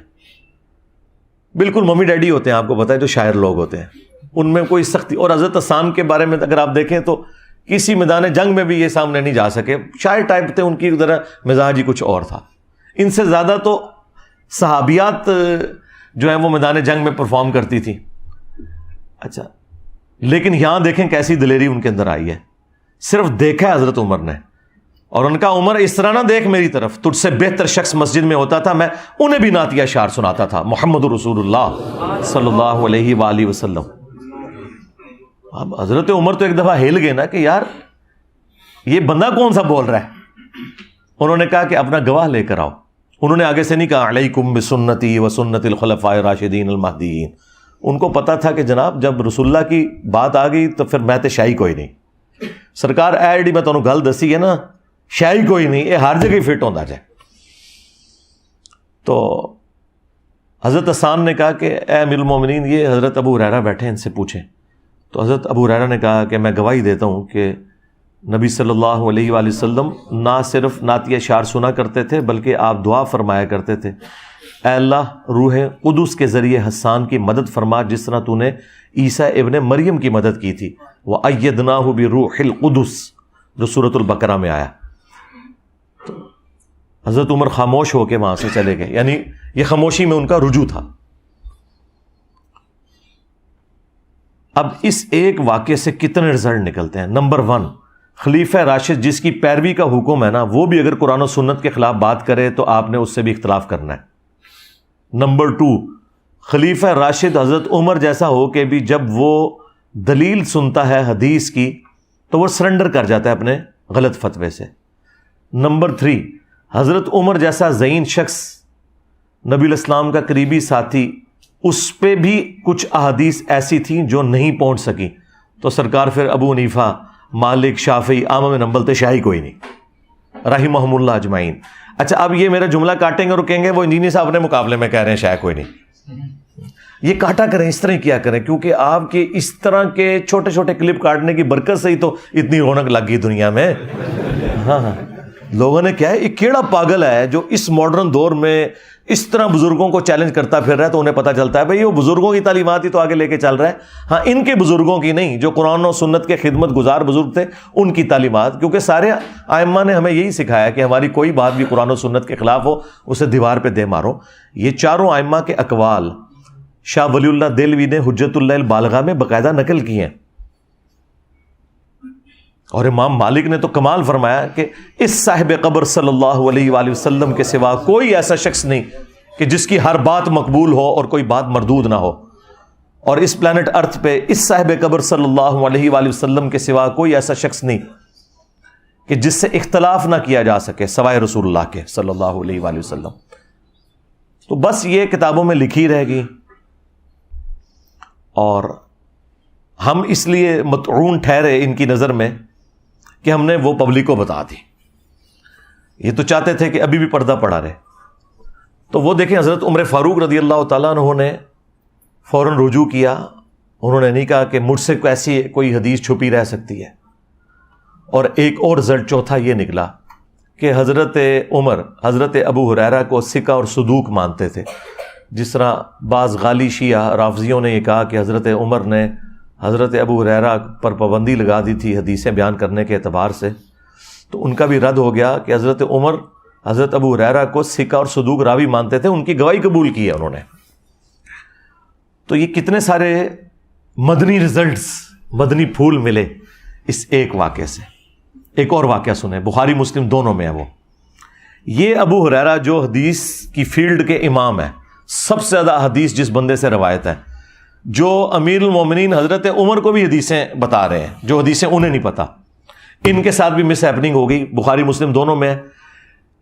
بالکل ممی ڈیڈی ہوتے ہیں، آپ کو پتا ہے جو شاعر لوگ ہوتے ہیں ان میں کوئی سختی. اور حضرت حسان کے بارے میں اگر آپ دیکھیں تو کسی میدان جنگ میں بھی یہ سامنے نہیں جا سکے، شاعر ٹائپ تھے، ان کی ذرا مزاج ہی کچھ اور تھا. ان سے زیادہ تو صحابیات جو ہیں وہ میدان جنگ میں پرفارم کرتی تھی. اچھا، لیکن یہاں دیکھیں کیسی دلیری ان کے اندر آئی ہے. صرف دیکھا ہے حضرت عمر نے اور ان کا عمر اس طرح نہ دیکھ میری طرف، تجھ سے بہتر شخص مسجد میں ہوتا تھا، میں انہیں بھی نعتیہ اشعار سناتا تھا، محمد رسول اللہ صلی اللہ علیہ وآلہ وسلم. اب حضرت عمر تو ایک دفعہ ہل گئے نا کہ یار یہ بندہ کون سا بول رہا ہے. انہوں نے کہا کہ اپنا گواہ لے کر آؤ. انہوں نے آگے سے نہیں کہا علیکم بسنتی و سنت الخلفاء الراشدین المہدیین. ان کو پتا تھا کہ جناب جب رسول اللہ کی بات آ گئی تو پھر میں تے شاہی کوئی نہیں. سرکار ایڈی میں تمہیں گل دسی ہے نا، شاہی کوئی نہیں، یہ ہر جگہ فٹ ہوتا جائے. تو حضرت حسان نے کہا کہ اے امیر المومنین یہ حضرت ابو ہریرہ بیٹھے ہیں، ان سے پوچھیں. تو حضرت ابو ہریرہ نے کہا کہ میں گواہی دیتا ہوں کہ نبی صلی اللہ علیہ وآلہ وسلم نہ صرف نعتیہ اشعار سنا کرتے تھے بلکہ آپ دعا فرمایا کرتے تھے، اے اللہ روح قدس کے ذریعے حسان کی مدد فرما جس طرح تو نے عیسیٰ ابن مریم کی مدد کی تھی. وَأَيَّدْنَاهُ بِرُوحِ الْقُدُسِ جو سورۃ البقرہ میں آیا. تو حضرت عمر خاموش ہو کے وہاں سے چلے گئے، یعنی یہ خاموشی میں ان کا رجوع تھا. اب اس ایک واقعے سے کتنے رزلٹ نکلتے ہیں؟ نمبر 1، خلیفہ راشد جس کی پیروی کا حکم ہے نا، وہ بھی اگر قرآن و سنت کے خلاف بات کرے تو آپ نے اس سے بھی اختلاف کرنا ہے. نمبر 2، خلیفہ راشد حضرت عمر جیسا ہو کہ بھی جب وہ دلیل سنتا ہے حدیث کی تو وہ سرنڈر کر جاتا ہے اپنے غلط فتوے سے. نمبر 3، حضرت عمر جیسا ذہین شخص نبی الاسلام کا قریبی ساتھی، اس پہ بھی کچھ احادیث ایسی تھیں جو نہیں پہنچ سکی، تو سرکار پھر ابو حنیفہ، مالک، شافعی، اعمہ میں نمبر تھے، شاہی کوئی نہیں، رحمہم اللہ اجمعین۔ اچھا، اب یہ میرا جملہ کاٹیں گے اور کہیں گے وہ انجینئر صاحب اپنے مقابلے میں کہہ رہے ہیں شاہ کوئی نہیں۔ یہ کاٹا کریں، اس طرح کیا کریں، کیونکہ آپ کے اس طرح کے چھوٹے چھوٹے کلپ کاٹنے کی برکت سے ہی تو اتنی رونق لگ گئی دنیا میں۔ ہاں، لوگوں نے کیا ہے، یہ کیڑا پاگل ہے جو اس ماڈرن دور میں اس طرح بزرگوں کو چیلنج کرتا پھر رہا ہے، تو انہیں پتہ چلتا ہے بھئی وہ بزرگوں کی تعلیمات ہی تو آگے لے کے چل رہا ہے۔ ہاں، ان کے بزرگوں کی نہیں، جو قرآن و سنت کے خدمت گزار بزرگ تھے ان کی تعلیمات، کیونکہ سارے ائمہ نے ہمیں یہی سکھایا کہ ہماری کوئی بات بھی قرآن و سنت کے خلاف ہو اسے دیوار پہ دے مارو۔ یہ چاروں ائمہ کے اقوال شاہ ولی اللہ دہلوی نے حجت اللہ البالغہ میں باقاعدہ نقل کی ہیں، اور امام مالک نے تو کمال فرمایا کہ اس صاحب قبر صلی اللہ علیہ وآلہ وسلم کے سوا کوئی ایسا شخص نہیں کہ جس کی ہر بات مقبول ہو اور کوئی بات مردود نہ ہو، اور اس پلانٹ ارتھ پہ اس صاحب قبر صلی اللہ علیہ وآلہ وسلم کے سوا کوئی ایسا شخص نہیں کہ جس سے اختلاف نہ کیا جا سکے سوائے رسول اللہ کے صلی اللہ علیہ وآلہ وسلم۔ تو بس یہ کتابوں میں لکھی رہ گئی، اور ہم اس لیے مطعون ٹھہرے ان کی نظر میں کہ ہم نے وہ پبلک کو بتا دی۔ یہ تو چاہتے تھے کہ ابھی بھی پردہ پڑا رہے، تو وہ دیکھیں حضرت عمر فاروق رضی اللہ تعالیٰ عنہ نے فوراً رجوع کیا، انہوں نے نہیں کہا کہ مجھ سے ایسی کوئی حدیث چھپی رہ سکتی ہے۔ اور ایک اور رزلٹ چوتھا یہ نکلا کہ حضرت عمر حضرت ابو ہریرہ کو ثقہ اور صدوق مانتے تھے، جس طرح بعض غالی شیعہ رافضیوں نے یہ کہا کہ حضرت عمر نے حضرت ابو ہریرہ پر پابندی لگا دی تھی حدیثیں بیان کرنے کے اعتبار سے، تو ان کا بھی رد ہو گیا کہ حضرت عمر حضرت ابو ہریرہ کو ثقہ اور صدوق راوی مانتے تھے، ان کی گواہی قبول کی ہے انہوں نے۔ تو یہ کتنے سارے مدنی رزلٹس، مدنی پھول ملے اس ایک واقعے سے۔ ایک اور واقعہ سنیں، بخاری مسلم دونوں میں ہے وہ۔ یہ ابو ہریرہ جو حدیث کی فیلڈ کے امام ہیں، سب سے زیادہ حدیث جس بندے سے روایت ہے، جو امیر المومنین حضرت عمر کو بھی حدیثیں بتا رہے ہیں جو حدیثیں انہیں نہیں پتا، ان کے ساتھ بھی مس ہیپننگ ہو گئی، بخاری مسلم دونوں میں۔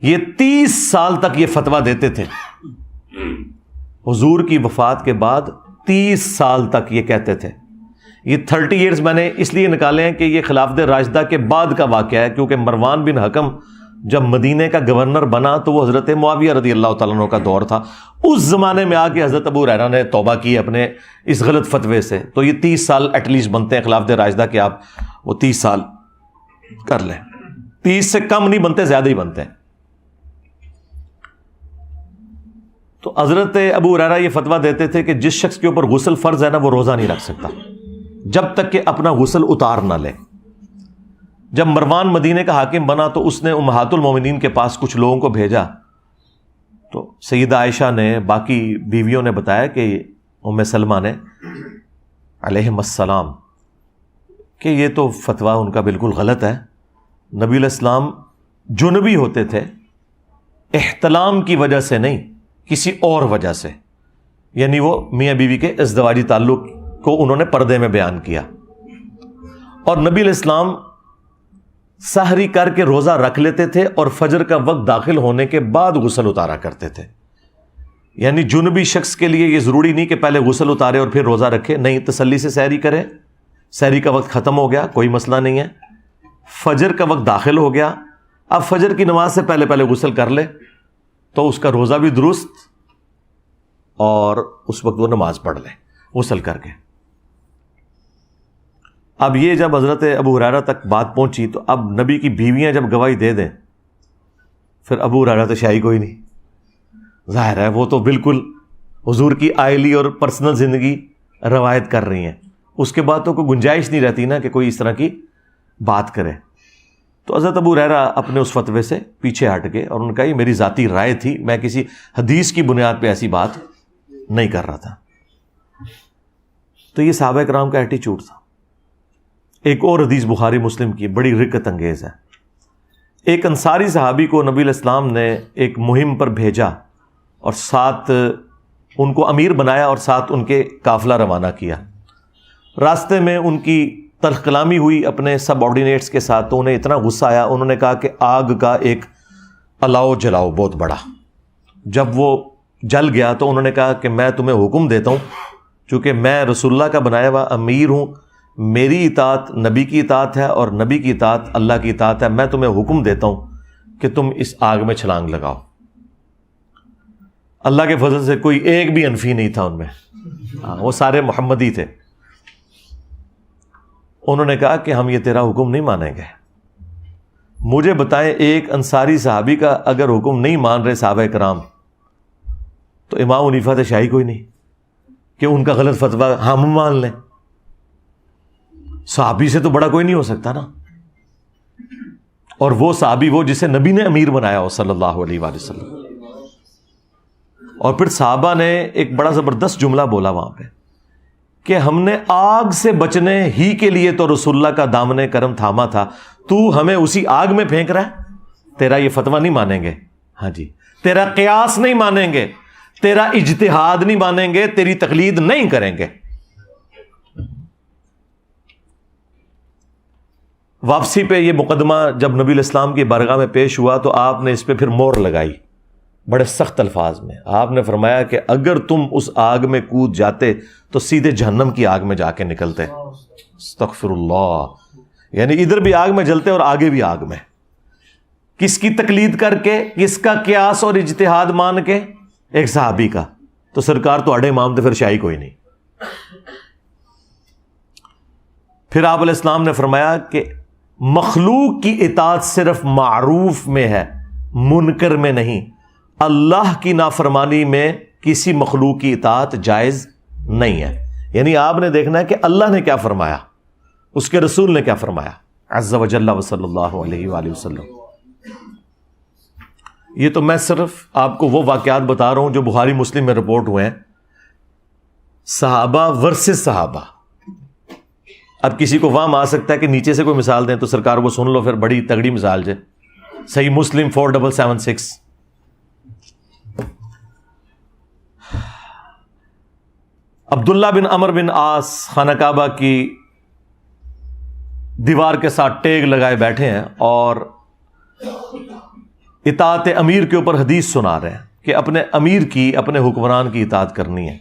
یہ 30 سال تک یہ فتویٰ دیتے تھے، حضور کی وفات کے بعد 30 سال تک یہ کہتے تھے۔ یہ 30 ایئرز میں نے اس لیے نکالے ہیں کہ یہ خلافت راشدہ کے بعد کا واقعہ ہے، کیونکہ مروان بن حکم جب مدینے کا گورنر بنا تو وہ حضرت معاویہ رضی اللہ تعالیٰ عنہ کا دور تھا، اس زمانے میں آ کے حضرت ابو ہریرہ نے توبہ کی اپنے اس غلط فتوے سے۔ تو یہ 30 سال ایٹ لیسٹ بنتے ہیں خلافت راشدہ کے، آپ وہ 30 سال کر لیں، 30 سے کم نہیں بنتے، زیادہ ہی بنتے ہیں۔ تو حضرت ابو ہریرہ یہ فتویٰ دیتے تھے کہ جس شخص کے اوپر غسل فرض ہے نا، وہ روزہ نہیں رکھ سکتا جب تک کہ اپنا غسل اتار نہ لے۔ جب مروان مدینے کا حاکم بنا تو اس نے امہات المومنین کے پاس کچھ لوگوں کو بھیجا، تو سیدہ عائشہ نے، باقی بیویوں نے بتایا کہ ام سلمہ نے علیہم السلام کہ یہ تو فتویٰ ان کا بالکل غلط ہے، نبی علیہ السلام جنبی ہوتے تھے، احتلام کی وجہ سے نہیں، کسی اور وجہ سے، یعنی وہ میاں بیوی کے ازدواجی تعلق کو انہوں نے پردے میں بیان کیا۔ اور نبی علیہ السلام سحری کر کے روزہ رکھ لیتے تھے اور فجر کا وقت داخل ہونے کے بعد غسل اتارا کرتے تھے، یعنی جنبی شخص کے لیے یہ ضروری نہیں کہ پہلے غسل اتارے اور پھر روزہ رکھے، نہیں، تسلی سے سحری کرے، سحری کا وقت ختم ہو گیا کوئی مسئلہ نہیں ہے، فجر کا وقت داخل ہو گیا، اب فجر کی نماز سے پہلے غسل کر لے تو اس کا روزہ بھی درست، اور اس وقت وہ نماز پڑھ لے غسل کر کے۔ اب یہ جب حضرت ابو ہریرہ تک بات پہنچی تو اب نبی کی بیویاں جب گواہی دے دیں، پھر ابو ہریرہ تو شاہی کوئی نہیں، ظاہر ہے وہ تو بالکل حضور کی آئلی اور پرسنل زندگی روایت کر رہی ہیں، اس کے بعد تو کوئی گنجائش نہیں رہتی نا کہ کوئی اس طرح کی بات کرے۔ تو حضرت ابو ہریرہ اپنے اس فتوے سے پیچھے ہٹ گئے اور ان کا یہ میری ذاتی رائے تھی، میں کسی حدیث کی بنیاد پہ ایسی بات نہیں کر رہا تھا۔ تو یہ صحابہ کرام کا ایٹیچیوڈ تھا۔ ایک اور حدیث بخاری مسلم کی بڑی رکت انگیز ہے۔ ایک انصاری صحابی کو نبی علیہ السلام نے ایک مہم پر بھیجا اور ساتھ ان کو امیر بنایا اور ساتھ ان کے قافلہ روانہ کیا۔ راستے میں ان کی تلخ کلامی ہوئی اپنے سب آرڈینیٹس کے ساتھ، تو انہیں اتنا غصہ آیا، انہوں نے کہا کہ آگ کا ایک الاؤ جلاؤ بہت بڑا. جب وہ جل گیا تو انہوں نے کہا کہ میں تمہیں حکم دیتا ہوں، چونکہ میں رسول اللہ کا بنایا ہوا امیر ہوں، میری اطاعت نبی کی اطاعت ہے اور نبی کی اطاعت اللہ کی اطاعت ہے، میں تمہیں حکم دیتا ہوں کہ تم اس آگ میں چھلانگ لگاؤ. اللہ کے فضل سے کوئی ایک بھی انفی نہیں تھا ان میں، وہ سارے محمدی تھے. انہوں نے کہا کہ ہم یہ تیرا حکم نہیں مانیں گے. مجھے بتائیں ایک انصاری صحابی کا اگر حکم نہیں مان رہے صحابہ کرام، تو امام حنیفہ تو شاہی کوئی نہیں کہ ان کا غلط فتویٰ ہم مان لیں. صحابی سے تو بڑا کوئی نہیں ہو سکتا نا، اور وہ صحابی وہ جسے نبی نے امیر بنایا ہو صلی اللہ علیہ وآلہ وسلم. اور پھر صحابہ نے ایک بڑا زبردست جملہ بولا وہاں پہ کہ ہم نے آگ سے بچنے ہی کے لیے تو رسول اللہ کا دامن کرم تھاما تھا، تو ہمیں اسی آگ میں پھینک رہا ہے. تیرا یہ فتویٰ نہیں مانیں گے، ہاں جی، تیرا قیاس نہیں مانیں گے، تیرا اجتہاد نہیں مانیں گے، تیری تقلید نہیں کریں گے. واپسی پہ یہ مقدمہ جب نبی الاسلام کی بارگاہ میں پیش ہوا تو آپ نے اس پہ پھر مہر لگائی بڑے سخت الفاظ میں. آپ نے فرمایا کہ اگر تم اس آگ میں کود جاتے تو سیدھے جہنم کی آگ میں جا کے نکلتے. استغفر اللہ. یعنی ادھر بھی آگ میں جلتے اور آگے بھی آگ میں. کس کی تقلید کر کے، کس کا قیاس اور اجتہاد مان کے؟ ایک صحابی کا. تو سرکار تو اڑے امام تھے، پھر شاہی کوئی نہیں. پھر آپ علیہ السلام نے فرمایا کہ مخلوق کی اطاعت صرف معروف میں ہے، منکر میں نہیں. اللہ کی نافرمانی میں کسی مخلوق کی اطاعت جائز نہیں ہے. یعنی آپ نے دیکھنا ہے کہ اللہ نے کیا فرمایا، اس کے رسول نے کیا فرمایا عز و جل و صلی اللہ علیہ وآلہ وسلم. یہ تو میں صرف آپ کو وہ واقعات بتا رہا ہوں جو بخاری مسلم میں رپورٹ ہوئے ہیں. صحابہ ورسز صحابہ. اب کسی کو وہاں آ سکتا ہے کہ نیچے سے کوئی مثال دیں تو سرکار وہ سن لو، پھر بڑی تگڑی مثال جائے. صحیح مسلم 4776. عبداللہ بن عمر بن عاص خانہ کعبہ کی دیوار کے ساتھ ٹیگ لگائے بیٹھے ہیں اور اطاعت امیر کے اوپر حدیث سنا رہے ہیں کہ اپنے امیر کی، اپنے حکمران کی اطاعت کرنی ہے.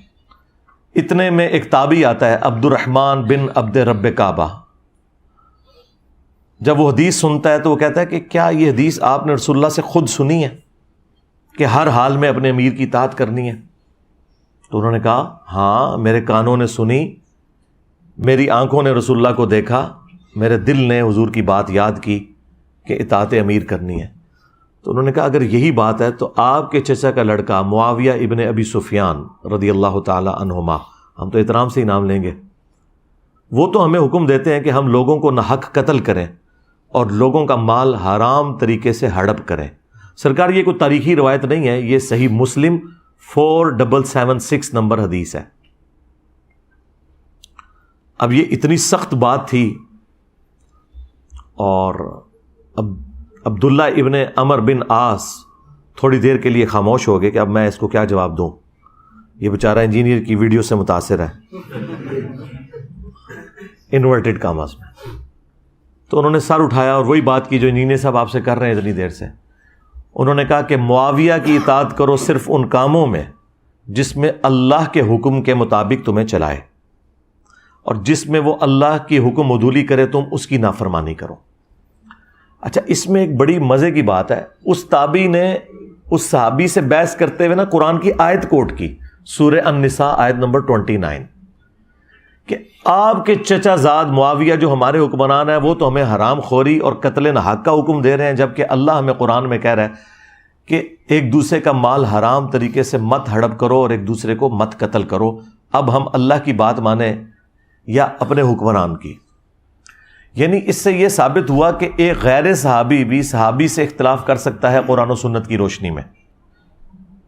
اتنے میں ایک تابعی آتا ہے عبد الرحمن بن عبد رب کعبہ. جب وہ حدیث سنتا ہے تو وہ کہتا ہے کہ کیا یہ حدیث آپ نے رسول اللہ سے خود سنی ہے کہ ہر حال میں اپنے امیر کی اطاعت کرنی ہے؟ تو انہوں نے کہا ہاں، میرے کانوں نے سنی، میری آنکھوں نے رسول اللہ کو دیکھا، میرے دل نے حضور کی بات یاد کی کہ اطاعت امیر کرنی ہے. تو انہوں نے کہا اگر یہی بات ہے تو آپ کے چچا کا لڑکا معاویہ ابن ابی سفیان رضی اللہ تعالی عنہما، ہم تو احترام سے ہی نام لیں گے، وہ تو ہمیں حکم دیتے ہیں کہ ہم لوگوں کو ناحق قتل کریں اور لوگوں کا مال حرام طریقے سے ہڑپ کریں. سرکار یہ کوئی تاریخی روایت نہیں ہے، یہ صحیح مسلم 4776 نمبر حدیث ہے. اب یہ اتنی سخت بات تھی اور اب عبداللہ ابن عمر بن عاص تھوڑی دیر کے لیے خاموش ہو گئے کہ اب میں اس کو کیا جواب دوں، یہ بیچارہ انجینئر کی ویڈیو سے متاثر ہے انورٹڈ کاماز میں. تو انہوں نے سر اٹھایا اور وہی بات کی جو انجینئر صاحب آپ سے کر رہے ہیں اتنی دیر سے. انہوں نے کہا کہ معاویہ کی اطاعت کرو صرف ان کاموں میں جس میں اللہ کے حکم کے مطابق تمہیں چلائے، اور جس میں وہ اللہ کی حکم عدولی کرے تم اس کی نافرمانی کرو. اچھا، اس میں ایک بڑی مزے کی بات ہے، اس تابعی نے اس صحابی سے بحث کرتے ہوئے نا قرآن کی آیت کوٹ کی، سورہ النساء آیت نمبر 29، کہ آپ کے چچا زاد معاویہ جو ہمارے حکمران ہیں وہ تو ہمیں حرام خوری اور قتل ناحق کا حکم دے رہے ہیں، جبکہ اللہ ہمیں قرآن میں کہہ رہا ہے کہ ایک دوسرے کا مال حرام طریقے سے مت ہڑپ کرو اور ایک دوسرے کو مت قتل کرو. اب ہم اللہ کی بات مانیں یا اپنے حکمران کی؟ یعنی اس سے یہ ثابت ہوا کہ ایک غیر صحابی بھی صحابی سے اختلاف کر سکتا ہے قرآن و سنت کی روشنی میں.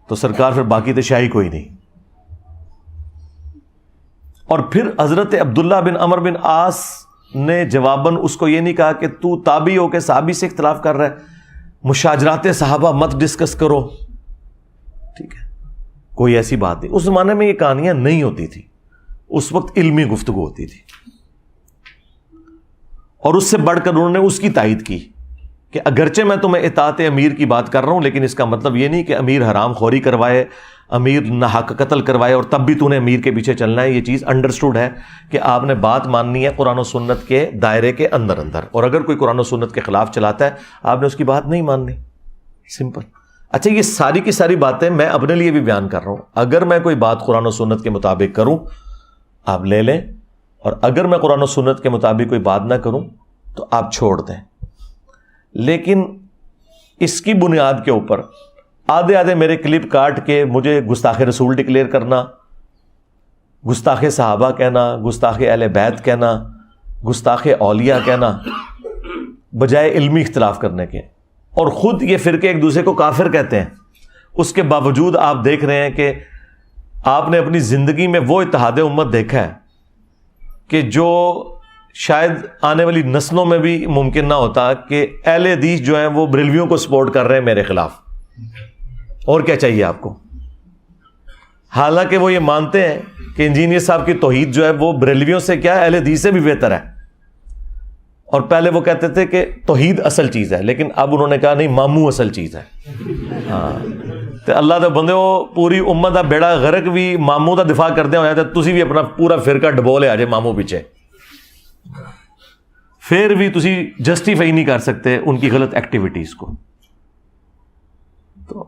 تو سرکار پھر باقی تو شاہی کوئی نہیں. اور پھر حضرت عبداللہ بن عمر بن عاص نے جواباً اس کو یہ نہیں کہا کہ تو تابعی ہو کے صحابی سے اختلاف کر رہا ہے، مشاجرات صحابہ مت ڈسکس کرو. ٹھیک ہے، کوئی ایسی بات نہیں. اس زمانے میں یہ کہانیاں نہیں ہوتی تھی، اس وقت علمی گفتگو ہوتی تھی. اور اس سے بڑھ کر انہوں نے اس کی تائید کی کہ اگرچہ میں تمہیں اطاعت امیر کی بات کر رہا ہوں، لیکن اس کا مطلب یہ نہیں کہ امیر حرام خوری کروائے، امیر ناحق قتل کروائے اور تب بھی تو نے امیر کے پیچھے چلنا ہے۔ یہ چیز انڈرسٹوڈ ہے کہ آپ نے بات ماننی ہے قرآن و سنت کے دائرے کے اندر، اور اگر کوئی قرآن و سنت کے خلاف چلاتا ہے آپ نے اس کی بات نہیں ماننی، سمپل۔ اچھا، یہ ساری کی ساری باتیں میں اپنے لیے بھی بیان کر رہا ہوں۔ اگر میں کوئی بات قرآن و سنت کے مطابق کروں آپ لے لیں، اور اگر میں قرآن و سنت کے مطابق کوئی بات نہ کروں تو آپ چھوڑ دیں۔ لیکن اس کی بنیاد کے اوپر آدھے میرے کلپ کاٹ کے مجھے گستاخ رسول ڈکلیئر کرنا، گستاخ صحابہ کہنا، گستاخ اہل بیت کہنا، گستاخ اولیاء کہنا، بجائے علمی اختلاف کرنے کے، اور خود یہ فرقے ایک دوسرے کو کافر کہتے ہیں، اس کے باوجود آپ دیکھ رہے ہیں کہ آپ نے اپنی زندگی میں وہ اتحاد امت دیکھا ہے کہ جو شاید آنے والی نسلوں میں بھی ممکن نہ ہوتا، کہ اہل حدیث جو ہیں وہ بریلویوں کو سپورٹ کر رہے ہیں میرے خلاف، اور کیا چاہیے آپ کو؟ حالانکہ وہ یہ مانتے ہیں کہ انجینئر صاحب کی توحید جو ہے وہ بریلویوں سے کیا ہے، اہل حدیث سے بھی بہتر ہے، اور پہلے وہ کہتے تھے کہ توحید اصل چیز ہے، لیکن اب انہوں نے کہا نہیں، ماموں اصل چیز ہے۔ ہاں تو اللہ دے بندے ہو، پوری امت دا بیڑا غرق بھی ماموں دا دفاع کردے ہو جاتا، تسی بھی اپنا پورا فرقہ ڈبو لے آ جائے ماموں پیچھے، پھر بھی تسی جسٹیفائی نہیں کر سکتے ان کی غلط ایکٹیویٹیز کو۔ تو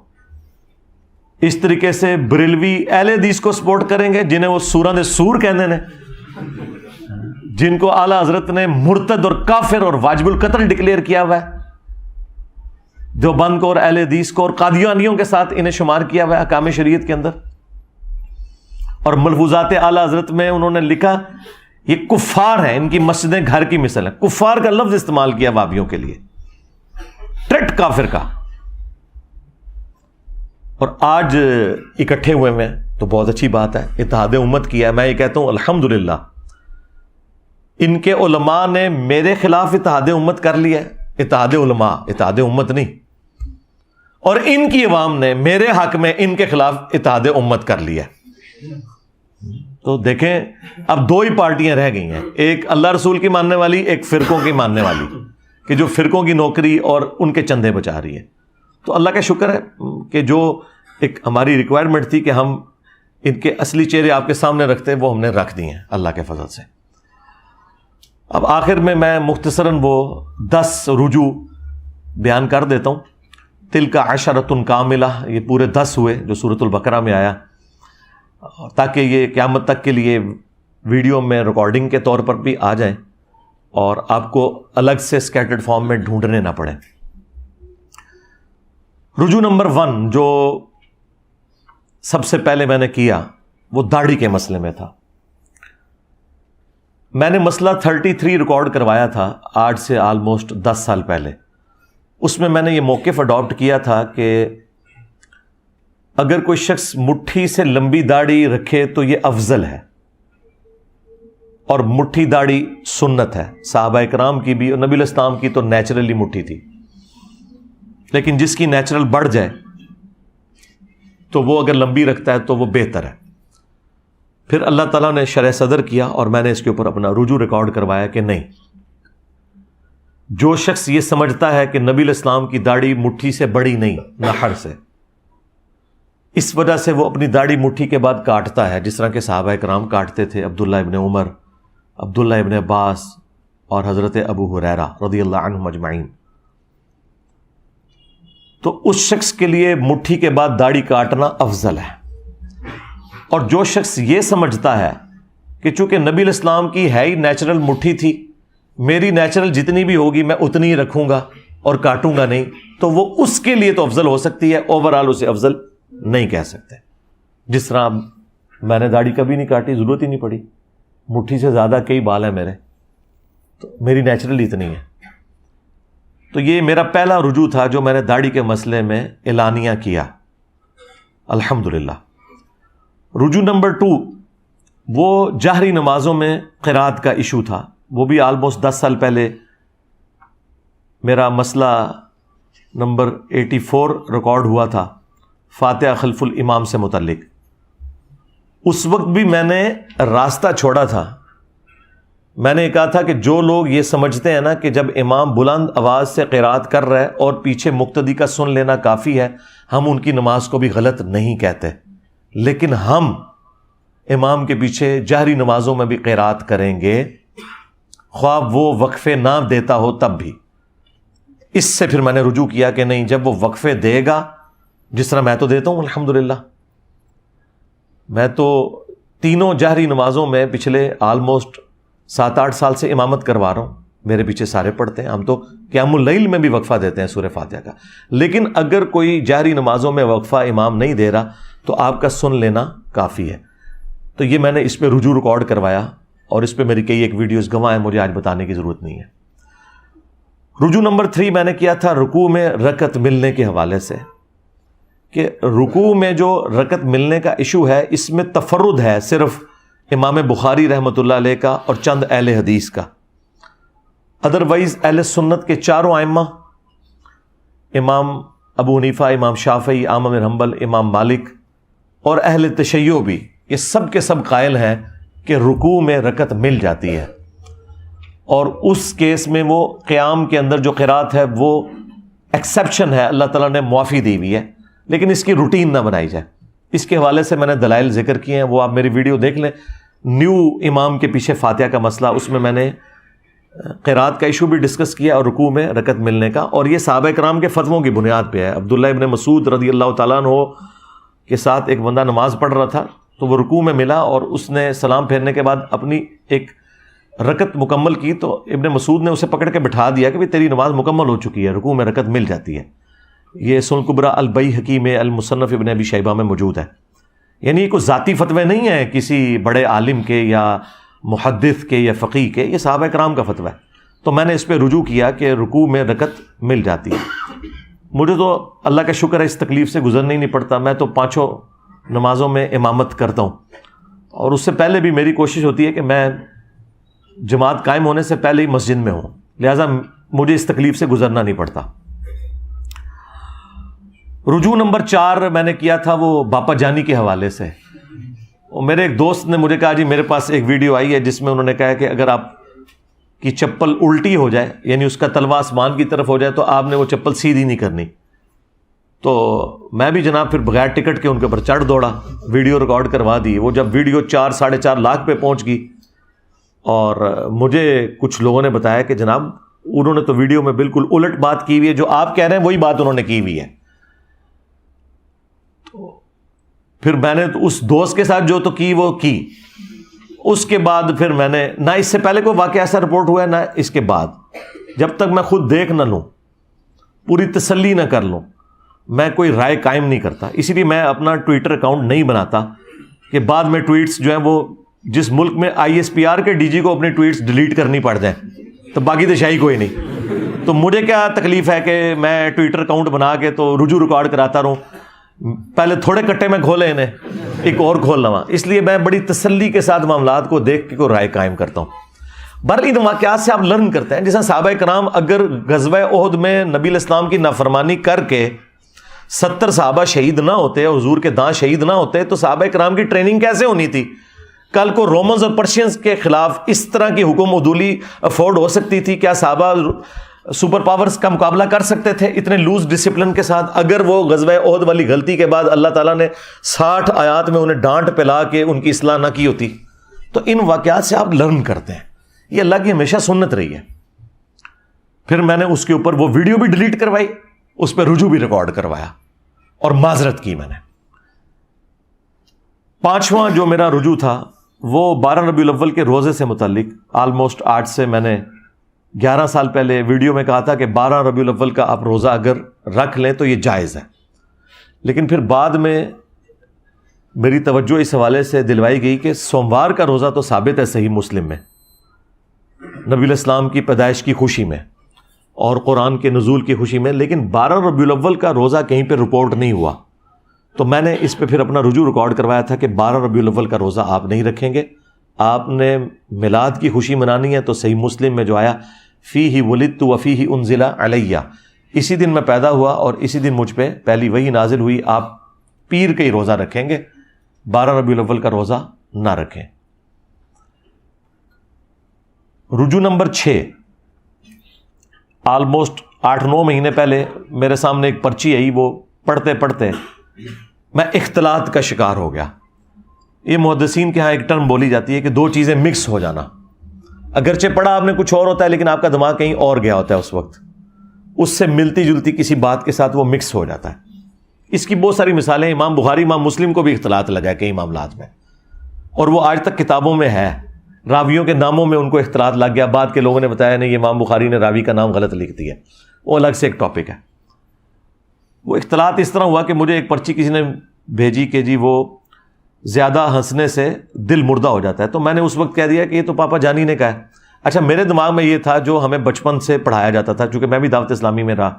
اس طریقے سے بریلوی اہل حدیث کو سپورٹ کریں گے جنہیں وہ سوراں دے سور کہندے نے، جن کو اعلیٰ حضرت نے مرتد اور کافر اور واجب القتل ڈکلیئر کیا ہوا ہے، دیوبند کو اور اہل حدیث کو اور قادیانیوں کے ساتھ انہیں شمار کیا ہوا ہے احکام شریعت کے اندر، اور ملفوظات اعلیٰ حضرت میں انہوں نے لکھا یہ کفار ہیں، ان کی مسجدیں گھر کی مثل ہیں۔ کفار کا لفظ استعمال کیا وابیوں کے لیے، ٹرٹ کافر کا۔ اور آج اکٹھے ہوئے میں تو بہت اچھی بات ہے، اتحاد امت کیا ہے۔ میں یہ کہتا ہوں الحمدللہ ان کے علماء نے میرے خلاف اتحاد امت کر لیا ہے، اتحاد علماء، اتحاد امت نہیں، اور ان کی عوام نے میرے حق میں ان کے خلاف اتحاد امت کر لیا ہے۔ تو دیکھیں اب دو ہی پارٹیاں رہ گئی ہیں، ایک اللہ رسول کی ماننے والی، ایک فرقوں کی ماننے والی، کہ جو فرقوں کی نوکری اور ان کے چندے بچا رہی ہے۔ تو اللہ کا شکر ہے کہ جو ایک ہماری ریکوائرمنٹ تھی کہ ہم ان کے اصلی چہرے آپ کے سامنے رکھتے ہیں، وہ ہم نے رکھ دیے ہیں اللہ کے فضل سے۔ اب آخر میں مختصراً وہ 10 رجوع بیان کر دیتا ہوں۔ تلک عشرۃ کاملہ، یہ پورے 10 ہوئے جو سورۃ البقرہ میں آیا، تاکہ یہ قیامت تک کے لیے ویڈیو میں ریکارڈنگ کے طور پر بھی آ جائیں اور آپ کو الگ سے اسکیٹرڈ فارم میں ڈھونڈنے نہ پڑیں۔ رجوع نمبر 1 جو سب سے پہلے میں نے کیا وہ داڑھی کے مسئلے میں تھا۔ میں نے مسئلہ 33 ریکارڈ کروایا تھا آج سے آلموسٹ 10 سال پہلے۔ اس میں میں نے یہ موقف اڈاپٹ کیا تھا کہ اگر کوئی شخص مٹھی سے لمبی داڑھی رکھے تو یہ افضل ہے، اور مٹھی داڑھی سنت ہے، صحابہ اکرام کی بھی اور نبی علیہ السلام کی تو نیچرلی مٹھی تھی، لیکن جس کی نیچرل بڑھ جائے تو وہ اگر لمبی رکھتا ہے تو وہ بہتر ہے۔ پھر اللہ تعالیٰ نے شرح صدر کیا اور میں نے اس کے اوپر اپنا رجوع ریکارڈ کروایا کہ نہیں، جو شخص یہ سمجھتا ہے کہ نبی علیہ السلام کی داڑھی مٹھی سے بڑی نہیں، نحر سے، اس وجہ سے وہ اپنی داڑھی مٹھی کے بعد کاٹتا ہے، جس طرح کے صحابہ کرام کاٹتے تھے، عبداللہ ابن عمر، عبداللہ ابن عباس اور حضرت ابو ہریرہ رضی اللہ عنہم اجمعین۔ تو اس شخص کے لیے مٹھی کے بعد داڑھی کاٹنا افضل ہے۔ اور جو شخص یہ سمجھتا ہے کہ چونکہ نبی علیہ السلام کی ہے ہی نیچرل مٹھی تھی، میری نیچرل جتنی بھی ہوگی میں اتنی ہی رکھوں گا اور کاٹوں گا نہیں، تو وہ اس کے لیے تو افضل ہو سکتی ہے، اوورآل اسے افضل نہیں کہہ سکتے۔ جس طرح میں نے داڑھی کبھی نہیں کاٹی، ضرورت ہی نہیں پڑی، مٹھی سے زیادہ کئی بال ہیں میرے، تو میری نیچرل اتنی ہے۔ تو یہ میرا پہلا رجوع تھا جو میں نے داڑھی کے مسئلے میں اعلانیہ کیا، الحمدللہ۔ رجوع نمبر 2 وہ جہری نمازوں میں قرات کا ایشو تھا، وہ بھی آلموسٹ 10 سال پہلے میرا مسئلہ نمبر 84 ریکارڈ ہوا تھا، فاتحہ خلف الامام سے متعلق۔ اس وقت بھی میں نے راستہ چھوڑا تھا میں نے کہا تھا کہ جو لوگ یہ سمجھتے ہیں نا کہ جب امام بلند آواز سے قرات کر رہا ہے اور پیچھے مقتدی کا سن لینا کافی ہے، ہم ان کی نماز کو بھی غلط نہیں کہتے، لیکن ہم امام کے پیچھے جہری نمازوں میں بھی قرات کریں گے، خواہ وہ وقفے نہ دیتا ہو تب بھی۔ اس سے پھر میں نے رجوع کیا کہ نہیں، جب وہ وقفے دے گا، جس طرح میں تو دیتا ہوں الحمدللہ، میں تو تینوں جہری نمازوں میں پچھلے آلموسٹ 7-8 سال سے امامت کروا رہا ہوں، میرے پیچھے سارے پڑھتے ہیں، ہم تو قیام اللیل میں بھی وقفہ دیتے ہیں سورہ فاتحہ کا۔ لیکن اگر کوئی جہری نمازوں میں وقفہ امام نہیں دے رہا تو آپ کا سن لینا کافی ہے۔ تو یہ میں نے اس پہ رجوع ریکارڈ کروایا، اور اس پہ میری کئی ایک ویڈیوز گواہ ہیں، مجھے آج بتانے کی ضرورت نہیں ہے۔ رجوع نمبر 3 میں نے کیا تھا رکوع میں رکعت ملنے کے حوالے سے، کہ رکوع میں جو رکعت ملنے کا ایشو ہے، اس میں تفرد ہے صرف امام بخاری رحمۃ اللہ علیہ کا اور چند اہل حدیث کا۔ ادروائز اہل سنت کے چاروں ائمہ، امام ابو حنیفہ، امام شافعی، احمد بن حنبل، امام مالک اور اہل تشیع بھی، یہ سب کے سب قائل ہیں کہ رکوع میں رکعت مل جاتی ہے، اور اس کیس میں وہ قیام کے اندر جو قرات ہے وہ ایکسیپشن ہے، اللہ تعالیٰ نے معافی دی ہوئی ہے، لیکن اس کی روٹین نہ بنائی جائے۔ اس کے حوالے سے میں نے دلائل ذکر کیے ہیں، وہ آپ میری ویڈیو دیکھ لیں، نیو امام کے پیچھے فاتحہ کا مسئلہ، اس میں نے قرات کا ایشو بھی ڈسکس کیا اور رکوع میں رکعت ملنے کا، اور یہ صحابہ کرام کے فتووں کی بنیاد پہ ہے۔ عبداللہ ابن مسعود رضی اللہ تعالیٰ عنہ کے ساتھ ایک بندہ نماز پڑھ رہا تھا، تو وہ رکوع میں ملا اور اس نے سلام پھیرنے کے بعد اپنی ایک رکعت مکمل کی، تو ابن مسعود نے اسے پکڑ کے بٹھا دیا کہ تیری نماز مکمل ہو چکی ہے، رکوع میں رکعت مل جاتی ہے۔ یہ سنن کبریٰ البیہقی میں، المصنف ابن ابی شیبہ میں موجود ہے۔ یعنی یہ کوئی ذاتی فتوے نہیں ہیں کسی بڑے عالم کے یا محدث کے یا فقیہ کے، یہ صحابہ کرام کا فتویٰ ہے۔ تو میں نے اس پہ رجوع کیا کہ رکوع میں رکعت مل جاتی ہے۔ مجھے تو اللہ کا شکر ہے اس تکلیف سے گزرنا ہی نہیں پڑتا، میں تو 5 نمازوں میں امامت کرتا ہوں، اور اس سے پہلے بھی میری کوشش ہوتی ہے کہ میں جماعت قائم ہونے سے پہلے ہی مسجد میں ہوں، لہٰذا مجھے اس تکلیف سے گزرنا نہیں پڑتا۔ رجوع نمبر 4 میں نے کیا تھا وہ باپا جانی کے حوالے سے۔ میرے ایک دوست نے مجھے کہا جی میرے پاس ایک ویڈیو آئی ہے جس میں انہوں نے کہا کہ اگر آپ کی چپل الٹی ہو جائے، یعنی اس کا تلوا آسمان کی طرف ہو جائے، تو آپ نے وہ چپل سیدھی نہیں کرنی۔ تو میں بھی جناب پھر بغیر ٹکٹ کے ان کے اوپر چڑھ دوڑا، ویڈیو ریکارڈ کروا دی۔ وہ جب ویڈیو 4-4.5 لاکھ پہ پہنچ گئی، اور مجھے کچھ لوگوں نے بتایا کہ جناب انہوں نے تو ویڈیو میں بالکل الٹ بات کی ہوئی ہے، جو آپ کہہ رہے ہیں وہی بات انہوں نے کی ہوئی ہے۔ تو پھر میں نے اس دوست کے ساتھ جو تو کی وہ کی، اس کے بعد پھر میں نے نہ اس سے پہلے کوئی واقعہ ایسا رپورٹ ہوا ہے نہ اس کے بعد، جب تک میں خود دیکھ نہ لوں، پوری تسلی نہ کر لوں، میں کوئی رائے قائم نہیں کرتا۔ اسی لیے میں اپنا ٹویٹر اکاؤنٹ نہیں بناتا کہ بعد میں ٹویٹس جو ہیں وہ جس ملک میں ISPR کے DG کو اپنے ٹویٹس ڈیلیٹ کرنی پڑ جائیں تو باقی تو شاہی کوئی نہیں۔ تو مجھے کیا تکلیف ہے کہ میں ٹویٹر اکاؤنٹ بنا کے تو رجوع ریکارڈ کراتا رہوں، پہلے تھوڑے کٹے میں کھولے انہیں، ایک اور کھول لوا۔ اس لیے میں بڑی تسلی کے ساتھ معاملات کو دیکھ کے کوئی رائے قائم کرتا ہوں۔ بہرحال ان واقعات سے آپ لرن کرتے ہیں، جیسا صحابہ کرام اگر غزوہ احد میں نبی علیہ السلام کی نافرمانی کر کے 70 صحابہ شہید نہ ہوتے، حضور کے داں شہید نہ ہوتے، تو صحابہ کرام کی ٹریننگ کیسے ہونی تھی؟ کل کو رومنز اور پرشینز کے خلاف اس طرح کی حکم عدولی افورڈ ہو سکتی تھی؟ کیا صحابہ سپر پاورز کا مقابلہ کر سکتے تھے اتنے لوز ڈسپلن کے ساتھ؟ اگر وہ غزوہ احد والی غلطی کے بعد اللہ تعالیٰ نے 60 آیات میں انہیں ڈانٹ پلا کے ان کی اصلاح نہ کی ہوتی؟ تو ان واقعات سے آپ لرن کرتے ہیں، یہ اللہ کی ہمیشہ سنت رہی ہے۔ پھر میں نے اس کے اوپر وہ ویڈیو بھی ڈیلیٹ کروائی، اس پہ رجوع بھی ریکارڈ کروایا اور معذرت کی میں نے۔ 5واں جو میرا رجوع تھا وہ 12 ربیع الاول کے روزے سے متعلق، آلموسٹ آج سے میں نے 11 سال پہلے ویڈیو میں کہا تھا کہ 12 ربیع الاول کا آپ روزہ اگر رکھ لیں تو یہ جائز ہے، لیکن پھر بعد میں میری توجہ اس حوالے سے دلوائی گئی کہ سوموار کا روزہ تو ثابت ہے صحیح مسلم میں، نبی علیہ السلام کی پیدائش کی خوشی میں اور قرآن کے نزول کی خوشی میں، لیکن 12 ربیع الاول کا روزہ کہیں پہ رپورٹ نہیں ہوا۔ تو میں نے اس پہ پھر اپنا رجوع ریکارڈ کروایا تھا کہ 12 ربیع الاول کا روزہ آپ نہیں رکھیں گے، آپ نے میلاد کی خوشی منانی ہے تو صحیح مسلم میں جو آیا فیہ ولدت وفیہ انزل علیہ، اسی دن میں پیدا ہوا اور اسی دن مجھ پہ پہلی وحی نازل ہوئی، آپ پیر کا ہی روزہ رکھیں گے، 12 ربیع الاول کا روزہ نہ رکھیں۔ رجوع نمبر 6، آلموسٹ 8-9 مہینے پہلے میرے سامنے ایک پرچی آئی، وہ پڑھتے پڑھتے میں اختلاط کا شکار ہو گیا۔ یہ محدثین کے ہاں ایک ٹرم بولی جاتی ہے کہ دو چیزیں مکس ہو جانا، اگرچہ پڑھا آپ نے کچھ اور ہوتا ہے لیکن آپ کا دماغ کہیں اور گیا ہوتا ہے، اس وقت اس سے ملتی جلتی کسی بات کے ساتھ وہ مکس ہو جاتا ہے۔ اس کی بہت ساری مثالیں، امام بخاری امام مسلم کو بھی اختلاط لگا ہے کئی معاملات میں، اور وہ آج تک کتابوں میں ہے، راویوں کے ناموں میں ان کو اختلاط لگ گیا، بعد کے لوگوں نے بتایا نہیں، امام بخاری نے راوی کا نام غلط لکھ دیا، وہ الگ سے ایک ٹاپک ہے۔ وہ اختلاط اس طرح ہوا کہ مجھے ایک پرچی کسی نے بھیجی کہ جی وہ زیادہ ہنسنے سے دل مردہ ہو جاتا ہے، تو میں نے اس وقت کہہ دیا کہ یہ تو پاپا جانی نے کہا ہے۔ اچھا، میرے دماغ میں یہ تھا جو ہمیں بچپن سے پڑھایا جاتا تھا، چونکہ میں بھی دعوت اسلامی میں رہا،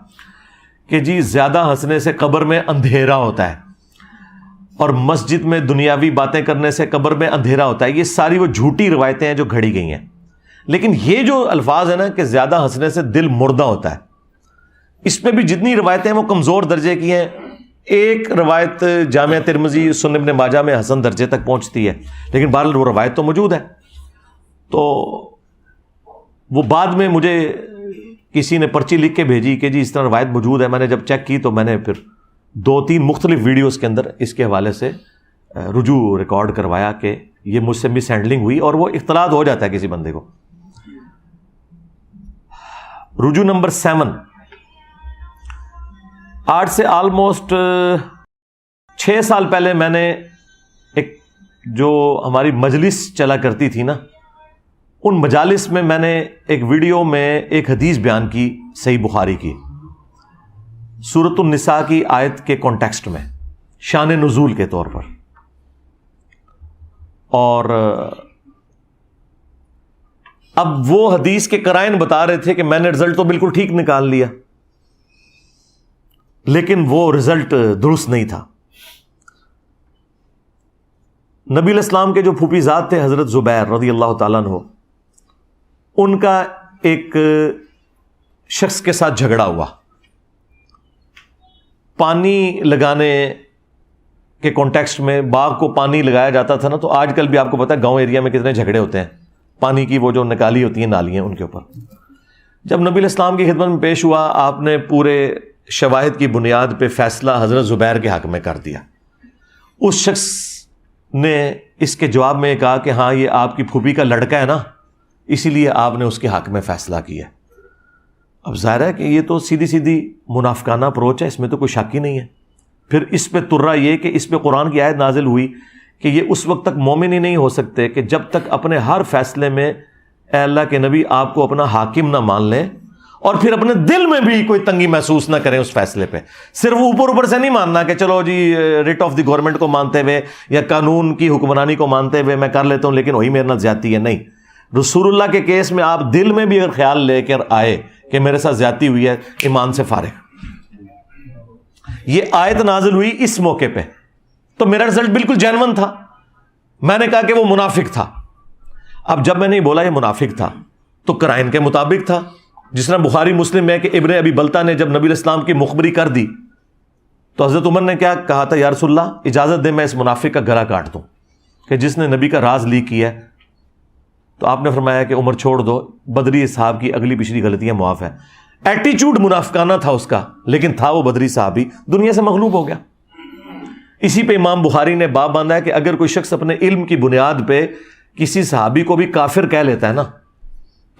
کہ جی زیادہ ہنسنے سے قبر میں اندھیرا ہوتا ہے، اور مسجد میں دنیاوی باتیں کرنے سے قبر میں اندھیرا ہوتا ہے۔ یہ ساری وہ جھوٹی روایتیں ہیں جو گھڑی گئی ہیں، لیکن یہ جو الفاظ ہے نا کہ زیادہ ہنسنے سے دل مردہ ہوتا ہے، اس میں بھی جتنی روایتیں ہیں وہ کمزور درجے کی ہیں۔ ایک روایت جامعہ ترمذی سنن ابن ماجہ میں حسن درجے تک پہنچتی ہے، لیکن بہرحال وہ روایت تو موجود ہے۔ تو وہ بعد میں مجھے کسی نے پرچی لکھ کے بھیجی کہ جی اس طرح روایت موجود ہے۔ میں نے جب چیک کی تو میں نے پھر 2-3 مختلف ویڈیوز کے اندر اس کے حوالے سے رجوع ریکارڈ کروایا کہ یہ مجھ سے مس ہینڈلنگ ہوئی، اور وہ اختلاط ہو جاتا ہے کسی بندے کو۔ رجوع نمبر 7، آج سے آلموسٹ 6 سال پہلے میں نے ایک جو ہماری مجلس چلا کرتی تھی نا، ان مجالس میں نے ایک ویڈیو میں ایک حدیث بیان کی صحیح بخاری کی، سورۃ النساء کی آیت کے کانٹیکسٹ میں، شان نزول کے طور پر، اور اب وہ حدیث کے قرائن بتا رہے تھے کہ میں نے رزلٹ تو بالکل ٹھیک نکال لیا، لیکن وہ رزلٹ درست نہیں تھا۔ نبی علیہ السلام کے جو پھوپھی زاد تھے حضرت زبیر رضی اللہ تعالیٰ عنہ، ان کا ایک شخص کے ساتھ جھگڑا ہوا، پانی لگانے کے کانٹیکسٹ میں۔ باغ کو پانی لگایا جاتا تھا نا، تو آج کل بھی آپ کو پتا ہے گاؤں ایریا میں کتنے جھگڑے ہوتے ہیں پانی کی، وہ جو نکالی ہوتی ہیں نالیاں ان کے اوپر۔ جب نبی علیہ السلام کی خدمت میں پیش ہوا، آپ نے پورے شواہد کی بنیاد پہ فیصلہ حضرت زبیر کے حق میں کر دیا۔ اس شخص نے اس کے جواب میں کہا کہ ہاں یہ آپ کی پھوپھی کا لڑکا ہے نا، اسی لیے آپ نے اس کے حق میں فیصلہ کیا۔ اب ظاہر ہے کہ یہ تو سیدھی سیدھی منافقانہ اپروچ ہے، اس میں تو کوئی شک ہی نہیں ہے۔ پھر اس پہ ترا یہ کہ اس پہ قرآن کی آیت نازل ہوئی کہ یہ اس وقت تک مومن ہی نہیں ہو سکتے کہ جب تک اپنے ہر فیصلے میں اے اللہ کے نبی آپ کو اپنا حاکم نہ مان لیں، اور پھر اپنے دل میں بھی کوئی تنگی محسوس نہ کریں اس فیصلے پہ۔ صرف اوپر اوپر سے نہیں ماننا کہ چلو جی ریٹ آف دی گورنمنٹ کو مانتے ہوئے یا قانون کی حکمرانی کو مانتے ہوئے میں کر لیتا ہوں، لیکن وہی میرے نال زیادتی ہے، نہیں۔ رسول اللہ کے کیس میں آپ دل میں بھی اگر خیال لے کر آئے کہ میرے ساتھ زیادتی ہوئی ہے، ایمان سے فارغ۔ یہ آیت نازل ہوئی اس موقع پہ، تو میرا رزلٹ بالکل جینون تھا۔ میں نے کہا کہ وہ منافق تھا۔ اب جب میں نے بولا یہ منافق تھا تو قرائن کے مطابق تھا، جس طرح بخاری مسلم میں کہ ابن ابی بلتہ نے جب نبی علیہ السلام کی مخبری کر دی تو حضرت عمر نے کیا کہا تھا، یا رسول اللہ اجازت دے میں اس منافق کا گلا کاٹ دوں کہ جس نے نبی کا راز لیک کیا ہے۔ تو آپ نے فرمایا کہ عمر چھوڑ دو، بدری صاحب کی اگلی پچھلی غلطیاں معاف ہے۔ ایٹیچیوڈ منافقانہ تھا اس کا، لیکن تھا وہ بدری صاحبی، دنیا سے مغلوب ہو گیا۔ اسی پہ امام بخاری نے باب باندھا ہے کہ اگر کوئی شخص اپنے علم کی بنیاد پہ کسی صحابی کو بھی کافر کہہ لیتا ہے نا،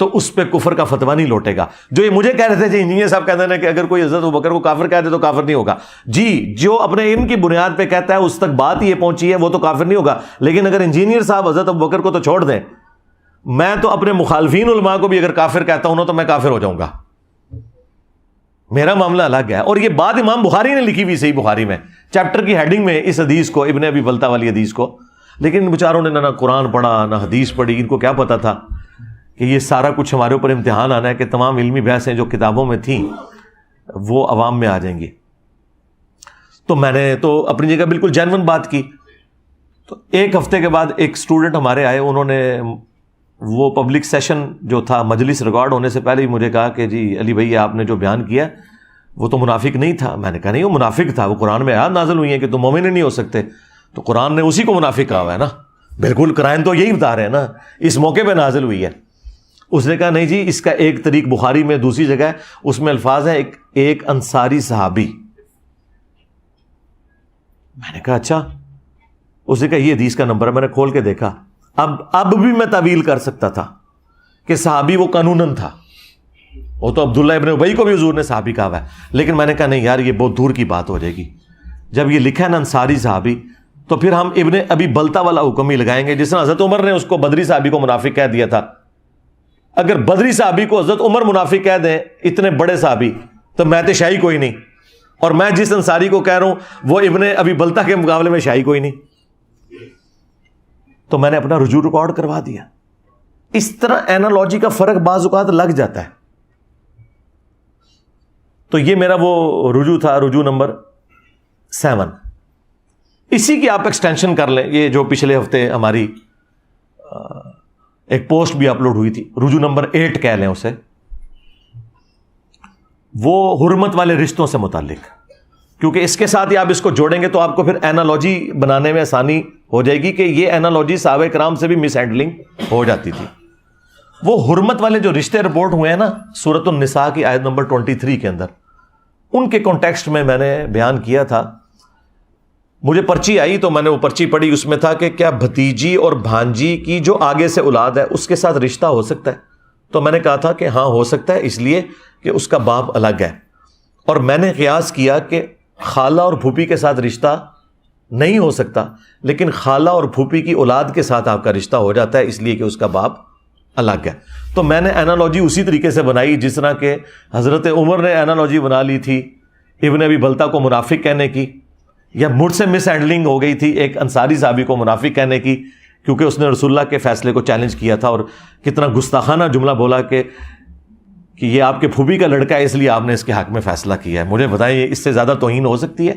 تو اس پہ کفر کا فتویٰ نہیں لوٹے گا۔ جو یہ مجھے کہہ رہے تھے انجینئر صاحب کہتے ہیں کہ اگر کوئی حضرت ابوبکر کو کافر کہہ دے تو کافر نہیں ہوگا، جی جو اپنے علم کی بنیاد پہ کہتا ہے اس تک بات یہ پہنچی ہے، وہ تو کافر نہیں ہوگا۔ لیکن اگر انجینئر صاحب حضرت ابوبکر کو تو چھوڑ دیں، میں تو اپنے مخالفین علماء کو بھی اگر کافر کہتا ہوں نا تو میں کافر ہو جاؤں گا، میرا معاملہ الگ ہے۔ اور یہ بات امام بخاری نے لکھی ہوئی صحیح بخاری میں، چیپٹر کی ہیڈنگ میں اس حدیث کو، ابن ابی بلتہ والی حدیث کو۔ لیکن بیچاروں نے نہ قرآن پڑھا نہ حدیث پڑھی، ان کو کیا پتا تھا کہ یہ سارا کچھ ہمارے اوپر امتحان آنا ہے کہ تمام علمی بحثیں جو کتابوں میں تھیں وہ عوام میں آ جائیں گی۔ تو میں نے تو اپنی جگہ بالکل جینون بات کی۔ تو ایک ہفتے کے بعد ایک اسٹوڈنٹ ہمارے آئے، انہوں نے وہ پبلک سیشن جو تھا مجلس ریکارڈ ہونے سے پہلے ہی مجھے کہا کہ جی علی بھائی آپ نے جو بیان کیا وہ تو منافق نہیں تھا۔ میں نے کہا نہیں وہ منافق تھا، وہ قرآن میں آیات نازل ہوئی ہیں کہ تم مومن نہیں ہو سکتے، تو قرآن نے اسی کو منافق کہا ہوا ہے نا، بالکل قرآن تو یہی بتا رہے ہیں نا، اس موقع پہ نازل ہوئی ہے۔ اس نے کہا نہیں جی اس کا ایک طریق بخاری میں دوسری جگہ ہے، اس میں الفاظ ہیں ایک انصاری صحابی. میں نے کہا اچھا. اس نے کہا یہ حدیث کا نمبر ہے. میں نے کھول کے دیکھا. اب بھی میں تعویل کر سکتا تھا کہ صحابی وہ قانوناً تھا، وہ تو عبداللہ ابن ابی کو بھی حضور نے صحابی کہا ہوا ہے، لیکن میں نے کہا نہیں یار یہ بہت دور کی بات ہو جائے گی. جب یہ لکھا ہے نا انصاری صحابی تو پھر ہم ابن ابی بلتا والا حکم ہی لگائیں گے، جس طرح حضرت عمر نے اس کو بدری صحابی کو منافق کہہ دیا تھا. اگر بدری صحابی کو حضرت عمر منافق کہہ دیں، اتنے بڑے صحابی، تو میں تو شاہی کوئی نہیں. اور میں جس انصاری کو کہہ رہا ہوں وہ ابن ابی بلتا کے مقابلے میں شاہی کوئی نہیں. تو میں نے اپنا رجوع ریکارڈ کروا دیا. اس طرح اینالوجی کا فرق بعض اوقات لگ جاتا ہے. تو یہ میرا وہ رجوع تھا، رجوع نمبر 7. اسی کی آپ ایکسٹینشن کر لیں. یہ جو پچھلے ہفتے ہماری ایک پوسٹ بھی اپلوڈ ہوئی تھی، رجوع نمبر 8 کہہ لیں اسے، وہ حرمت والے رشتوں سے متعلق. کیونکہ اس کے ساتھ ہی آپ اس کو جوڑیں گے تو آپ کو پھر اینالوجی بنانے میں آسانی ہو جائے گی کہ یہ اینالوجی صحابہ کرام سے بھی مس ہینڈلنگ ہو جاتی تھی. وہ حرمت والے جو رشتے رپورٹ ہوئے ہیں نا سورۃ النساء کی آیت نمبر 23 کے اندر، ان کے کانٹیکسٹ میں نے بیان کیا تھا. مجھے پرچی آئی تو میں نے وہ پرچی پڑھی، اس میں تھا کہ کیا بھتیجی اور بھانجی کی جو آگے سے اولاد ہے اس کے ساتھ رشتہ ہو سکتا ہے؟ تو میں نے کہا تھا کہ ہاں ہو سکتا ہے، اس لیے کہ اس کا باپ الگ ہے. اور میں نے قیاس کیا کہ خالہ اور پھوپھی کے ساتھ رشتہ نہیں ہو سکتا، لیکن خالہ اور پھوپھی کی اولاد کے ساتھ آپ کا رشتہ ہو جاتا ہے، اس لیے کہ اس کا باپ الگ ہے. تو میں نے اینالوجی اسی طریقے سے بنائی جس طرح کہ حضرت عمر نے اینالوجی بنا لی تھی ابن ابی بلتا کو منافق کہنے کی، یا مجھ سے مس ہینڈلنگ ہو گئی تھی ایک انصاری صحابی کو منافق کہنے کی، کیونکہ اس نے رسول اللہ کے فیصلے کو چیلنج کیا تھا اور کتنا گستاخانہ جملہ بولا کہ یہ آپ کے پھوپھی کا لڑکا ہے اس لیے آپ نے اس کے حق میں فیصلہ کیا ہے. مجھے بتائیں اس سے زیادہ توہین ہو سکتی ہے؟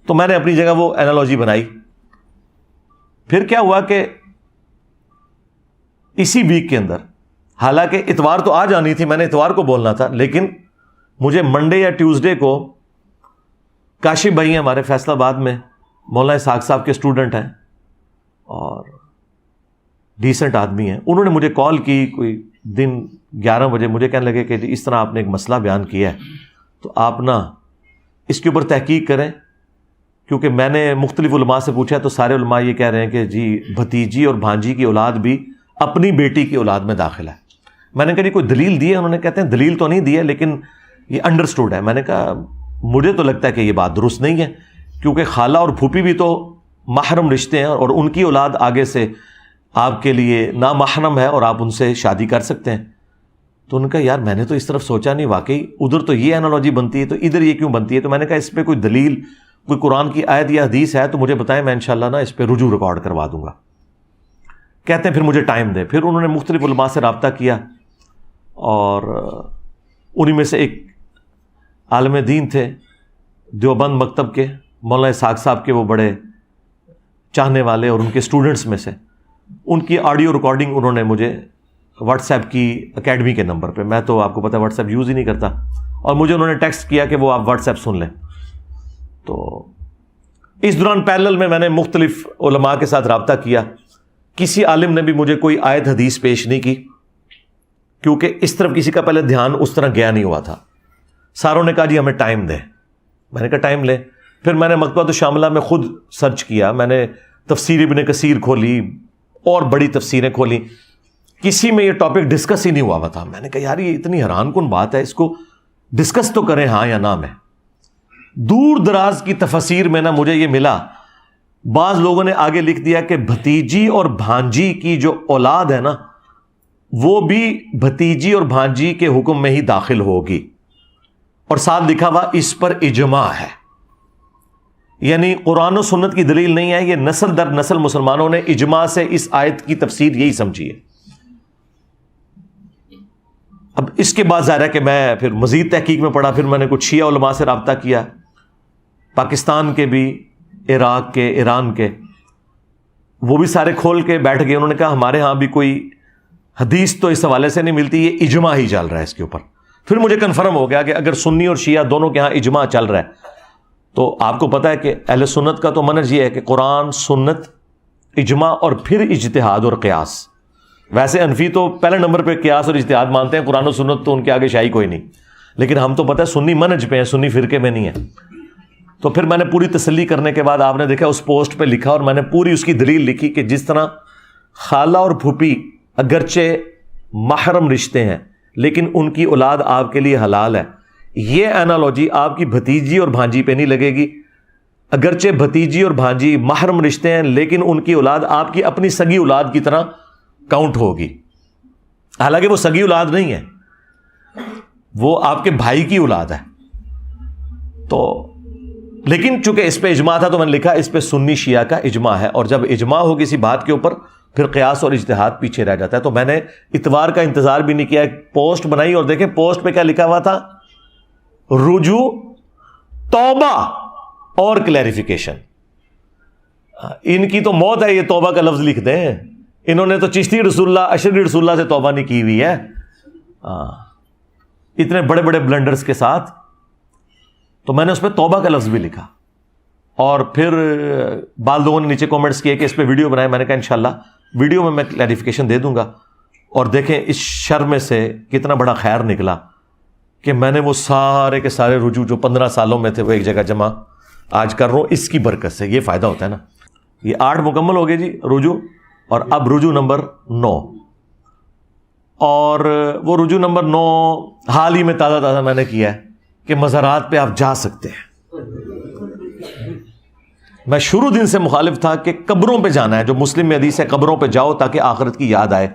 تو میں نے اپنی جگہ وہ اینالوجی بنائی. پھر کیا ہوا کہ اسی ویک کے اندر، حالانکہ اتوار تو آ جانی تھی، میں نے اتوار کو بولنا تھا، لیکن مجھے منڈے یا ٹیوزڈے کو کاشف بھائی ہیں ہمارے فیصل آباد میں، مولانا اسحاق صاحب کے اسٹوڈنٹ ہیں اور ڈیسنٹ آدمی ہیں، انہوں نے مجھے کال کی کوئی دن 11 بجے. مجھے کہنے لگے کہ اس طرح آپ نے ایک مسئلہ بیان کیا ہے تو آپ نا اس کے اوپر تحقیق کریں. کیونکہ میں نے مختلف علماء سے پوچھا تو سارے علماء یہ کہہ رہے ہیں کہ جی بھتیجی اور بھانجی کی اولاد بھی اپنی بیٹی کی اولاد میں داخل ہے. میں نے کہا کوئی دلیل دی ہے؟ انہوں نے کہتے ہیں دلیل تو نہیں دی ہے لیکن یہ انڈرسٹوڈ ہے. میں نے کہا مجھے تو لگتا ہے کہ یہ بات درست نہیں ہے، کیونکہ خالہ اور پھوپھی بھی تو محرم رشتے ہیں اور ان کی اولاد آگے سے آپ کے لیے نامحرم ہے اور آپ ان سے شادی کر سکتے ہیں. تو ان کا یار میں نے تو اس طرف سوچا نہیں، واقعی ادھر تو یہ اینالوجی بنتی ہے تو ادھر یہ کیوں بنتی ہے؟ تو میں نے کہا اس پہ کوئی دلیل، کوئی قرآن کی آیت یا حدیث ہے تو مجھے بتائیں، میں انشاءاللہ نا اس پہ رجوع ریکارڈ کروا دوں گا. کہتے ہیں پھر مجھے ٹائم دیں. پھر انہوں نے مختلف علماء سے رابطہ کیا اور انہی میں سے ایک عالم دین تھے دیوبند مکتب کے، مولانا اسحاق صاحب کے وہ بڑے چاہنے والے اور ان کے اسٹوڈنٹس میں سے، ان کی آڈیو ریکارڈنگ انہوں نے مجھے واٹس ایپ کی اکیڈمی کے نمبر پہ، میں تو آپ کو پتہ ہے واٹس ایپ یوز ہی نہیں کرتا، اور مجھے انہوں نے ٹیکسٹ کیا کہ وہ آپ واٹس ایپ سن لیں. تو اس دوران پیرلل میں نے مختلف علماء کے ساتھ رابطہ کیا. کسی عالم نے بھی مجھے کوئی آیت حدیث پیش نہیں کی، کیونکہ اس طرف کسی کا پہلے دھیان اس طرح گیا نہیں ہوا تھا. ساروں نے کہا جی ہمیں ٹائم دیں. میں نے کہا ٹائم لیں. پھر میں نے مکتبۃ الشاملہ میں خود سرچ کیا، میں نے تفسیر ابن کثیر کھولی اور بڑی تفسیریں کھولی، کسی میں یہ ٹاپک ڈسکس ہی نہیں ہوا تھا. میں نے کہا یار یہ اتنی حیران کن بات ہے، اس کو ڈسکس تو کریں ہاں یا نہ. میں دور دراز کی تفسیر میں نا مجھے یہ ملا، بعض لوگوں نے آگے لکھ دیا کہ بھتیجی اور بھانجی کی جو اولاد ہے نا وہ بھی بھتیجی اور بھانجی کے حکم میں ہی داخل ہوگی، اور ساتھ لکھا ہوا اس پر اجماع ہے. یعنی قرآن و سنت کی دلیل نہیں ہے، یہ نسل در نسل مسلمانوں نے اجماع سے اس آیت کی تفسیر یہی سمجھی ہے. اب اس کے بعد ظاہر ہے کہ میں پھر مزید تحقیق میں پڑا. پھر میں نے کچھ شیعہ علماء سے رابطہ کیا، پاکستان کے بھی، عراق کے، ایران کے، وہ بھی سارے کھول کے بیٹھ گئے. انہوں نے کہا ہمارے ہاں بھی کوئی حدیث تو اس حوالے سے نہیں ملتی، یہ اجماع ہی چل رہا ہے اس کے اوپر. پھر مجھے کنفرم ہو گیا کہ اگر سنی اور شیعہ دونوں کے ہاں اجماع چل رہا ہے تو آپ کو پتہ ہے کہ اہل سنت کا تو منہج یہ ہے کہ قرآن، سنت، اجماع اور پھر اجتہاد اور قیاس. ویسے حنفی تو پہلے نمبر پہ قیاس اور اجتہاد مانتے ہیں، قرآن و سنت تو ان کے آگے شاہی کوئی نہیں، لیکن ہم تو پتہ ہے سنی منہج پہ ہیں، سنی فرقے میں نہیں ہے۔ تو پھر میں نے پوری تسلی کرنے کے بعد آپ نے دیکھا اس پوسٹ پہ لکھا، اور میں نے پوری اس کی دلیل لکھی کہ جس طرح خالہ اور پھوپھی اگرچہ محرم رشتے ہیں لیکن ان کی اولاد آپ کے لیے حلال ہے، یہ انالوجی آپ کی بھتیجی اور بھانجی پہ نہیں لگے گی۔ اگرچہ بھتیجی اور بھانجی محرم رشتے ہیں لیکن ان کی اولاد آپ کی اپنی سگی اولاد کی طرح کاؤنٹ ہوگی، حالانکہ وہ سگی اولاد نہیں ہے، وہ آپ کے بھائی کی اولاد ہے۔ تو لیکن چونکہ اس پہ اجماع تھا تو میں نے لکھا اس پہ سنی شیعہ کا اجماع ہے، اور جب اجماع ہو کسی بات کے اوپر پھر قیاس اور اجتہاد پیچھے رہ جاتا ہے۔ تو میں نے اتوار کا انتظار بھی نہیں کیا، پوسٹ بنائی اور دیکھیں پوسٹ پہ کیا لکھا ہوا تھا، رجوع، توبہ اور کلیریفیکیشن۔ ان کی تو موت ہے یہ توبہ کا لفظ لکھ دیں، انہوں نے تو چشتی رسول اللہ، اشرفی رسول اللہ سے توبہ نہیں کی ہوئی ہے اتنے بڑے بڑے بلنڈرز کے ساتھ۔ تو میں نے اس پہ توبہ کا لفظ بھی لکھا، اور پھر بعض لوگوں نے نیچے کومنٹس کیے کہ اس پہ ویڈیو بنائے۔ میں نے کہا انشاءاللہ ویڈیو میں کلیریفیکیشن دے دوں گا، اور دیکھیں اس شر میں سے کتنا بڑا خیر نکلا کہ میں نے وہ سارے کے سارے رجوع جو 15 سالوں میں تھے وہ ایک جگہ جمع آج کر رہا ہوں، اس کی برکت سے۔ یہ فائدہ ہوتا ہے نا۔ یہ 8 مکمل ہو گئے جی رجوع، اور اب رجوع نمبر 9، اور وہ رجوع نمبر 9 حال ہی میں تازہ میں نے کیا ہے کہ مزارات پہ آپ جا سکتے ہیں۔ میں شروع دن سے مخالف تھا کہ قبروں پہ جانا ہے، جو مسلم میں حدیث ہے قبروں پہ جاؤ تاکہ آخرت کی یاد آئے،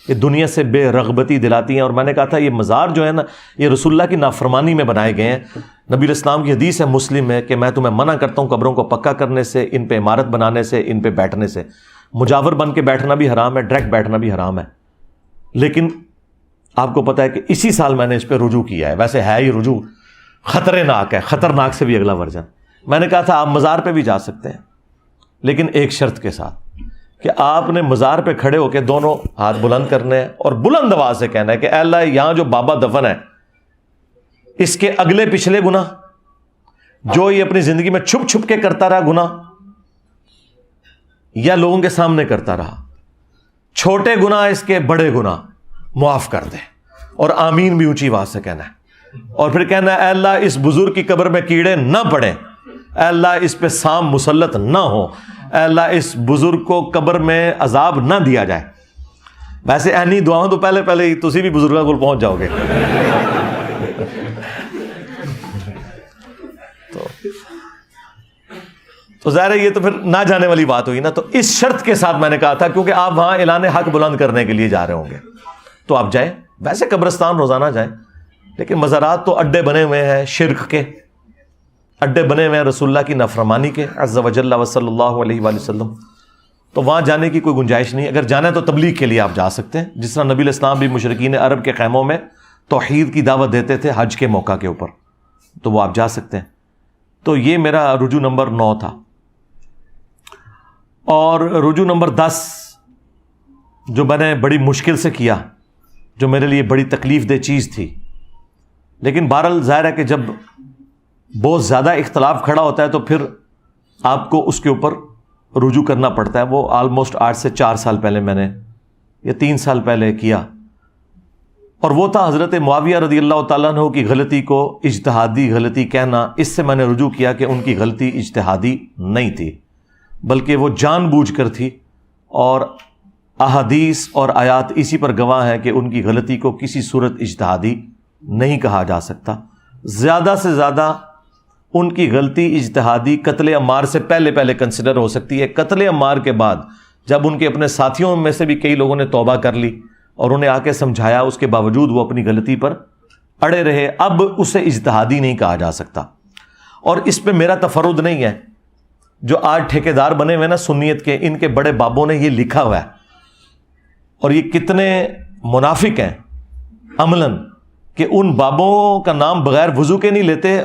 یہ دنیا سے بے رغبتی دلاتی ہیں۔ اور میں نے کہا تھا یہ مزار جو ہے نا یہ رسول اللہ کی نافرمانی میں بنائے گئے ہیں۔ نبی الاسلام کی حدیث ہے مسلم میں کہ میں تمہیں منع کرتا ہوں قبروں کو پکا کرنے سے، ان پہ عمارت بنانے سے، ان پہ بیٹھنے سے۔ مجاور بن کے بیٹھنا بھی حرام ہے، ڈائریکٹ بیٹھنا بھی حرام ہے۔ لیکن آپ کو پتا ہے کہ اسی سال میں نے اس پہ رجوع کیا ہے۔ ویسے ہے یہ رجوع خطرناک ہے، خطرناک سے بھی اگلا ورژن۔ میں نے کہا تھا آپ مزار پہ بھی جا سکتے ہیں، لیکن ایک شرط کے ساتھ کہ آپ نے مزار پہ کھڑے ہو کے دونوں ہاتھ بلند کرنے ہیں اور بلند آواز سے کہنا ہے کہ اے اللہ یہاں جو بابا دفن ہے اس کے اگلے پچھلے گناہ جو یہ اپنی زندگی میں چھپ چھپ کے کرتا رہا گناہ، یا لوگوں کے سامنے کرتا رہا، چھوٹے گناہ اس کے بڑے گناہ معاف کر دے، اور آمین بھی اونچی آواز سے کہنا ہے۔ اور پھر کہنا ہے اے اللہ اس بزرگ کی قبر میں کیڑے نہ پڑیں، اے اللہ اس پہ سام مسلط نہ ہو، اے اللہ اس بزرگ کو قبر میں عذاب نہ دیا جائے۔ ویسے اینی دعاؤں تو پہلے ہی تسی بھی بزرگوں کو پہنچ جاؤ گے۔ تو ظاہر ہے یہ تو پھر نہ جانے والی بات ہوئی نا۔ تو اس شرط کے ساتھ میں نے کہا تھا کیونکہ آپ وہاں اعلان حق بلند کرنے کے لیے جا رہے ہوں گے تو آپ جائیں، ویسے قبرستان روزانہ جائیں، لیکن مزارات تو اڈے بنے ہوئے ہیں شرک کے، اڈے بنے ہوئے ہیں رسول اللہ کی نافرمانی کے عز وجل و صلی اللہ علیہ وآلہ وسلم، تو وہاں جانے کی کوئی گنجائش نہیں۔ اگر جانا ہے تو تبلیغ کے لیے آپ جا سکتے ہیں، جس طرح نبی الاسلام بھی مشرکین عرب کے خیموں میں توحید کی دعوت دیتے تھے حج کے موقع کے اوپر، تو وہ آپ جا سکتے ہیں۔ تو یہ میرا رجوع نمبر 9 تھا۔ اور رجوع نمبر 10 جو میں نے بڑی مشکل سے کیا، جو میرے لیے بڑی تکلیف دہ چیز تھی، لیکن بہرحال ظاہر ہے کہ جب بہت زیادہ اختلاف کھڑا ہوتا ہے تو پھر آپ کو اس کے اوپر رجوع کرنا پڑتا ہے۔ وہ آلموسٹ 8 سے 4 سال پہلے میں نے یا 3 سال پہلے کیا، اور وہ تھا حضرت معاویہ رضی اللہ تعالیٰ عنہ کی غلطی کو اجتہادی غلطی کہنا۔ اس سے میں نے رجوع کیا کہ ان کی غلطی اجتہادی نہیں تھی بلکہ وہ جان بوجھ کر تھی، اور احادیث اور آیات اسی پر گواہ ہے کہ ان کی غلطی کو کسی صورت اجتہادی نہیں کہا جا سکتا۔ زیادہ سے زیادہ ان کی غلطی اجتہادی قتل عمار سے پہلے کنسیڈر ہو سکتی ہے۔ قتل عمار کے بعد جب ان کے اپنے ساتھیوں میں سے بھی کئی لوگوں نے توبہ کر لی اور انہیں آ کے سمجھایا، اس کے باوجود وہ اپنی غلطی پر اڑے رہے، اب اسے اجتہادی نہیں کہا جا سکتا۔ اور اس پہ میرا تفرد نہیں ہے، جو آج ٹھیکیدار بنے ہوئے نا سنیت کے، ان کے بڑے بابوں نے یہ لکھا ہوا ہے، اور یہ کتنے منافق ہیں عملاً کہ ان بابوں کا نام بغیر وضو کے نہیں لیتے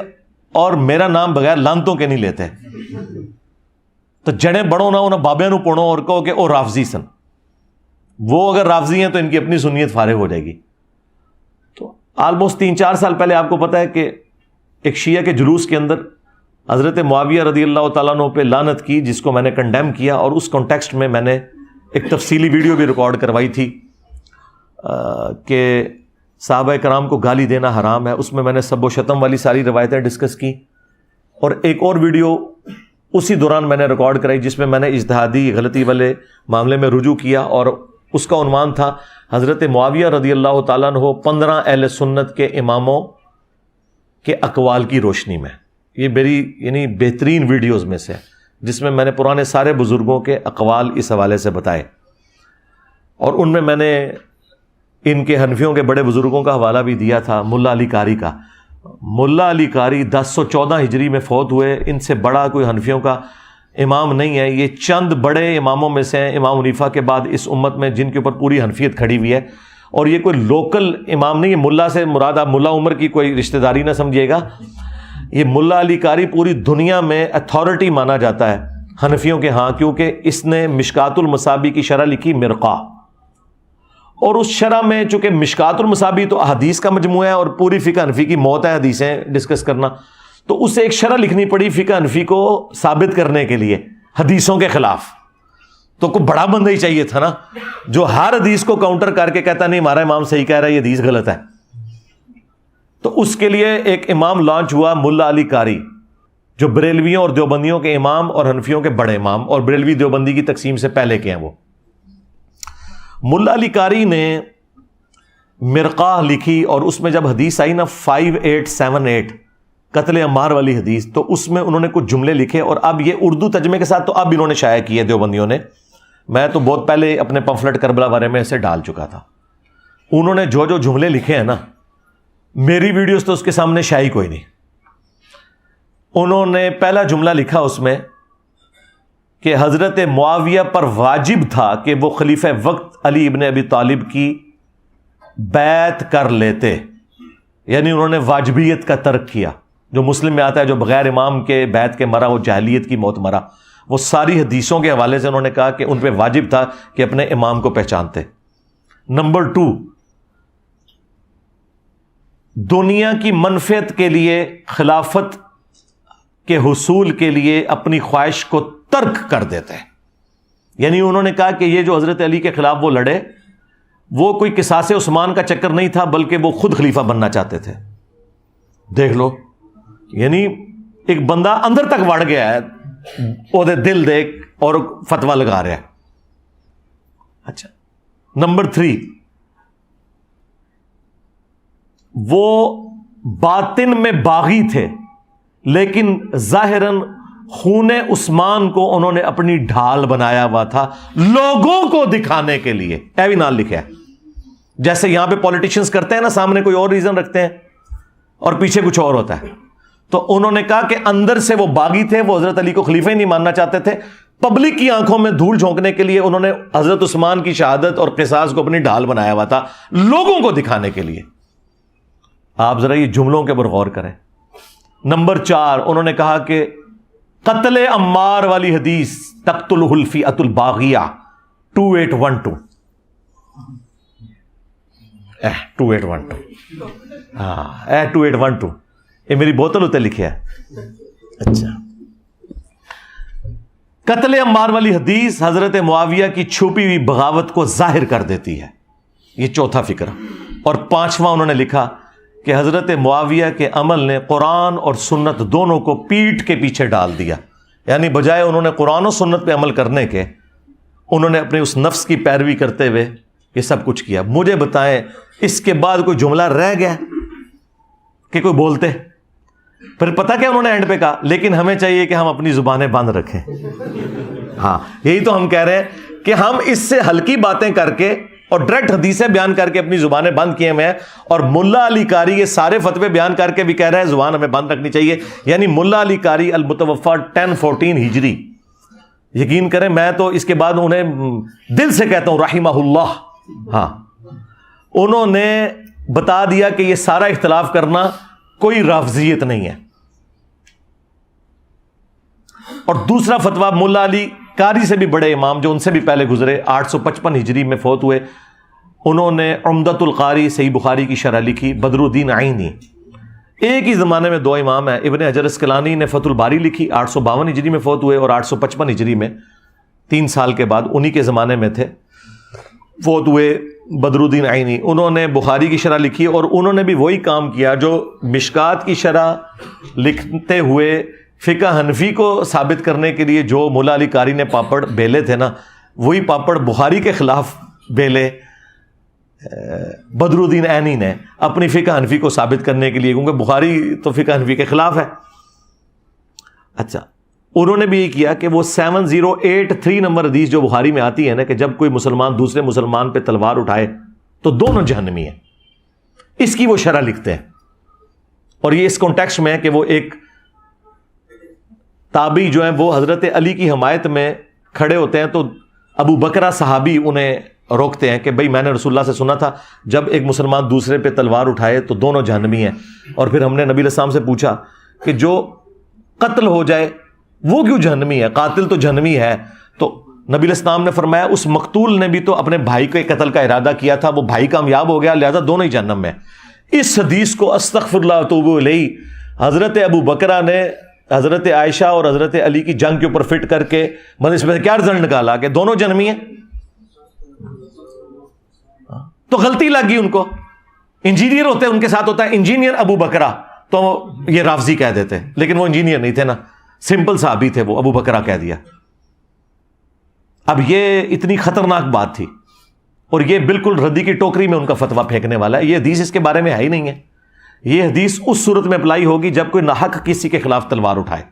اور میرا نام بغیر لانتوں کے نہیں لیتے۔ تو جڑیں بڑھو نہ انہیں بابے نو پڑھو اور کہو کہ او رافضی سن، وہ اگر رافضی ہیں تو ان کی اپنی سنیت فارغ ہو جائے گی۔ تو آلموسٹ 3-4 سال پہلے آپ کو پتا ہے کہ ایک شیعہ کے جلوس کے اندر حضرت معاویہ رضی اللہ تعالیٰ عنہ پہ لعنت کی، جس کو میں نے کنڈیم کیا، اور اس کانٹیکسٹ میں میں نے ایک تفصیلی ویڈیو بھی ریکارڈ کروائی تھی کہ صحابہ کرام کو گالی دینا حرام ہے، اس میں میں نے سب و شتم والی ساری روایتیں ڈسکس کی، اور ایک اور ویڈیو اسی دوران میں نے ریکارڈ کرائی جس میں میں نے اجتہادی غلطی والے معاملے میں رجوع کیا، اور اس کا عنوان تھا حضرت معاویہ رضی اللہ تعالیٰ عنہ 15 اہل سنت کے اماموں کے اقوال کی روشنی میں۔ یہ میری یعنی بہترین ویڈیوز میں سے، جس میں نے پرانے سارے بزرگوں کے اقوال اس حوالے سے بتائے، اور ان میں نے ان کے حنفیوں کے بڑے بزرگوں کا حوالہ بھی دیا تھا، ملا علی قاری کا۔ ملا علی قاری 1014 ہجری میں فوت ہوئے، ان سے بڑا کوئی حنفیوں کا امام نہیں ہے، یہ چند بڑے اماموں میں سے ہیں امام حنیفہ کے بعد اس امت میں جن کے اوپر پوری حنفیت کھڑی ہوئی ہے، اور یہ کوئی لوکل امام نہیں ہے۔ ملا سے مراد آپ ملا عمر کی کوئی رشتہ داری نہ سمجھیے گا، یہ ملا علی قاری پوری دنیا میں اتھارٹی مانا جاتا ہے حنفیوں کے ہاں، کیونکہ اس نے مشکات المصابیح کی شرح لکھی مرقہ، اور اس شرح میں چونکہ مشکات المصابیح تو احادیث کا مجموعہ ہے اور پوری فقہ حنفی کی موت ہے حدیثیں ڈسکس کرنا، تو اسے ایک شرح لکھنی پڑی فقہ حنفی کو ثابت کرنے کے لیے حدیثوں کے خلاف۔ تو کوئی بڑا بندہ ہی چاہیے تھا نا جو ہر حدیث کو کاؤنٹر کر کے کہتا نہیں ہمارا امام صحیح کہہ رہا ہے، یہ حدیث غلط ہے۔ تو اس کے لیے ایک امام لانچ ہوا ملا علی قاری، جو بریلویوں اور دیوبندیوں کے امام اور حنفیوں کے بڑے امام، اور بریلوی دیوبندی کی تقسیم سے پہلے کے ہیں وہ۔ ملا علی قاری نے مرقہ لکھی، اور اس میں جب حدیث آئی نا 5878 قتل عمار والی حدیث، تو اس میں انہوں نے کچھ جملے لکھے، اور اب یہ اردو ترجمے کے ساتھ تو اب انہوں نے شائع کیے دیوبندیوں نے، میں تو بہت پہلے اپنے پمفلٹ کربلا بارے میں اسے ڈال چکا تھا۔ انہوں نے جو جملے لکھے ہیں نا، میری ویڈیوز تو اس کے سامنے شائع کوئی نہیں۔ انہوں نے پہلا جملہ لکھا اس میں کہ حضرت معاویہ پر واجب تھا کہ وہ خلیفہ وقت علی ابن ابی طالب کی بیعت کر لیتے، یعنی انہوں نے واجبیت کا ترک کیا۔ جو مسلم میں آتا ہے جو بغیر امام کے بیعت کے مرا وہ جاہلیت کی موت مرا، وہ ساری حدیثوں کے حوالے سے انہوں نے کہا کہ ان پہ واجب تھا کہ اپنے امام کو پہچانتے۔ نمبر 2، دنیا کی منفعت کے لیے، خلافت کے حصول کے لیے اپنی خواہش کو ترک کر دیتے ہیں، یعنی انہوں نے کہا کہ یہ جو حضرت علی کے خلاف وہ لڑے، وہ کوئی قصاص عثمان کا چکر نہیں تھا، بلکہ وہ خود خلیفہ بننا چاہتے تھے۔ دیکھ لو، یعنی ایک بندہ اندر تک وڑ گیا ہے، وہ دل دیکھ اور فتویٰ لگا رہا ہے۔ اچھا، نمبر 3، وہ باطن میں باغی تھے، لیکن ظاہراً خون عثمان کو انہوں نے اپنی ڈھال بنایا ہوا تھا لوگوں کو دکھانے کے لیے۔ اے بھی نال لکھا ہے، جیسے یہاں پہ پولیٹیشنز کرتے ہیں نا، سامنے کوئی اور ریزن رکھتے ہیں اور پیچھے کچھ اور ہوتا ہے۔ تو انہوں نے کہا کہ اندر سے وہ باغی تھے، وہ حضرت علی کو خلیفہ ہی نہیں ماننا چاہتے تھے، پبلک کی آنکھوں میں دھول جھونکنے کے لیے انہوں نے حضرت عثمان کی شہادت اور قصاص کو اپنی ڈھال بنایا ہوا تھا لوگوں کو دکھانے کے لیے۔ آپ ذرا یہ جملوں کے اوپر غور کریں۔ نمبر 4، انہوں نے کہا کہ قتل عمار والی حدیث تقتلہ الفئۃ الباغیہ 2812 2812 ہاں 2812 یہ میری بوتل ہوتے لکھے ہے۔ اچھا، قتل عمار والی حدیث حضرت معاویہ کی چھپی ہوئی بغاوت کو ظاہر کر دیتی ہے، یہ چوتھا فکر۔ اور 5واں انہوں نے لکھا کہ حضرت معاویہ کے عمل نے قرآن اور سنت دونوں کو پیٹھ کے پیچھے ڈال دیا، یعنی بجائے انہوں نے قرآن و سنت پہ عمل کرنے کے، انہوں نے اپنے اس نفس کی پیروی کرتے ہوئے یہ سب کچھ کیا۔ مجھے بتائیں اس کے بعد کوئی جملہ رہ گیا کہ کوئی بولتے؟ پھر پتہ کیا انہوں نے اینڈ پہ کہا، لیکن ہمیں چاہیے کہ ہم اپنی زبانیں بند رکھیں۔ ہاں، یہی تو ہم کہہ رہے ہیں کہ ہم اس سے ہلکی باتیں کر کے اور ڈائریکٹ حدیثیں بیان کر کے اپنی زبانیں بند کیے ہوئے ہیں، اور ملا علی قاری یہ سارے فتوے بیان کر کے بھی کہہ رہا ہے زبان ہمیں بند رکھنی چاہیے۔ یعنی ملا علی قاری المتوفی 1014 ہجری، یقین کریں میں تو اس کے بعد انہیں دل سے کہتا ہوں رحمہ اللہ۔ ہاں، انہوں نے بتا دیا کہ یہ سارا اختلاف کرنا کوئی رافضیت نہیں ہے۔ اور دوسرا فتویٰ ملا علی قاری سے بھی بڑے امام جو ان سے بھی پہلے گزرے 855 ہجری میں فوت ہوئے، انہوں نے عمدۃ القاری صحیح بخاری کی شرح لکھی، بدر الدین عینی۔ ایک ہی زمانے میں دو امام ہیں، ابن حجر اسقلانی نے فتح الباری لکھی 852 ہجری میں فوت ہوئے، اور 855 ہجری میں 3 سال کے بعد انہی کے زمانے میں تھے۔ فوت ہوئے بدر الدین عینی، انہوں نے بخاری کی شرح لکھی اور انہوں نے بھی وہی کام کیا جو مشکات کی شرح لکھتے ہوئے فقہ حنفی کو ثابت کرنے کے لیے جو مولا علی قاری نے پاپڑ بیلے تھے نا، وہی پاپڑ بخاری کے خلاف بیلے بدر الدین عینی نے اپنی فقہ حنفی کو ثابت کرنے کے لیے، کیونکہ بخاری تو فقہ حنفی کے خلاف ہے۔ اچھا، انہوں نے بھی یہ کیا کہ وہ 7083 نمبر حدیث جو بخاری میں آتی ہے نا کہ جب کوئی مسلمان دوسرے مسلمان پہ تلوار اٹھائے تو دونوں جہنمی ہیں، اس کی وہ شرح لکھتے ہیں۔ اور یہ اس کانٹیکسٹ میں ہے کہ وہ ایک تابعی جو ہیں وہ حضرت علی کی حمایت میں کھڑے ہوتے ہیں، تو ابو بکرہ صحابی انہیں روکتے ہیں کہ بھئی میں نے رسول اللہ سے سنا تھا جب ایک مسلمان دوسرے پہ تلوار اٹھائے تو دونوں جہنمی ہیں۔ اور پھر ہم نے نبی علیہ السلام سے پوچھا کہ جو قتل ہو جائے وہ کیوں جہنمی ہے، قاتل تو جہنمی ہے؟ تو نبی علیہ السلام نے فرمایا اس مقتول نے بھی تو اپنے بھائی کے قتل کا ارادہ کیا تھا، وہ بھائی کامیاب ہو گیا، لہذا دونوں ہی جہنم میں۔ اس حدیث کو استغفر اللہ واتوب الیہ حضرت ابو بکرہ نے حضرت عائشہ اور حضرت علی کی جنگ کے اوپر فٹ کر کے مطلب اس میں سے کیا رزلٹ نکالا کہ دونوں جہنمی ہیں، تو غلطی لگ گئی ان کو۔ انجینئر ہوتے ان کے ساتھ ہوتا ہے انجینئر ابو بکرہ، تو یہ رافضی کہہ دیتے، لیکن وہ انجینئر نہیں تھے نا، سمپل صحابی تھے، وہ ابو بکرہ کہہ دیا۔ اب یہ اتنی خطرناک بات تھی اور یہ بالکل ردی کی ٹوکری میں ان کا فتویٰ پھینکنے والا ہے۔ یہ حدیث اس کے بارے میں ہے ہی نہیں ہے۔ یہ حدیث اس صورت میں اپلائی ہوگی جب کوئی ناحق کسی کے خلاف تلوار اٹھائے،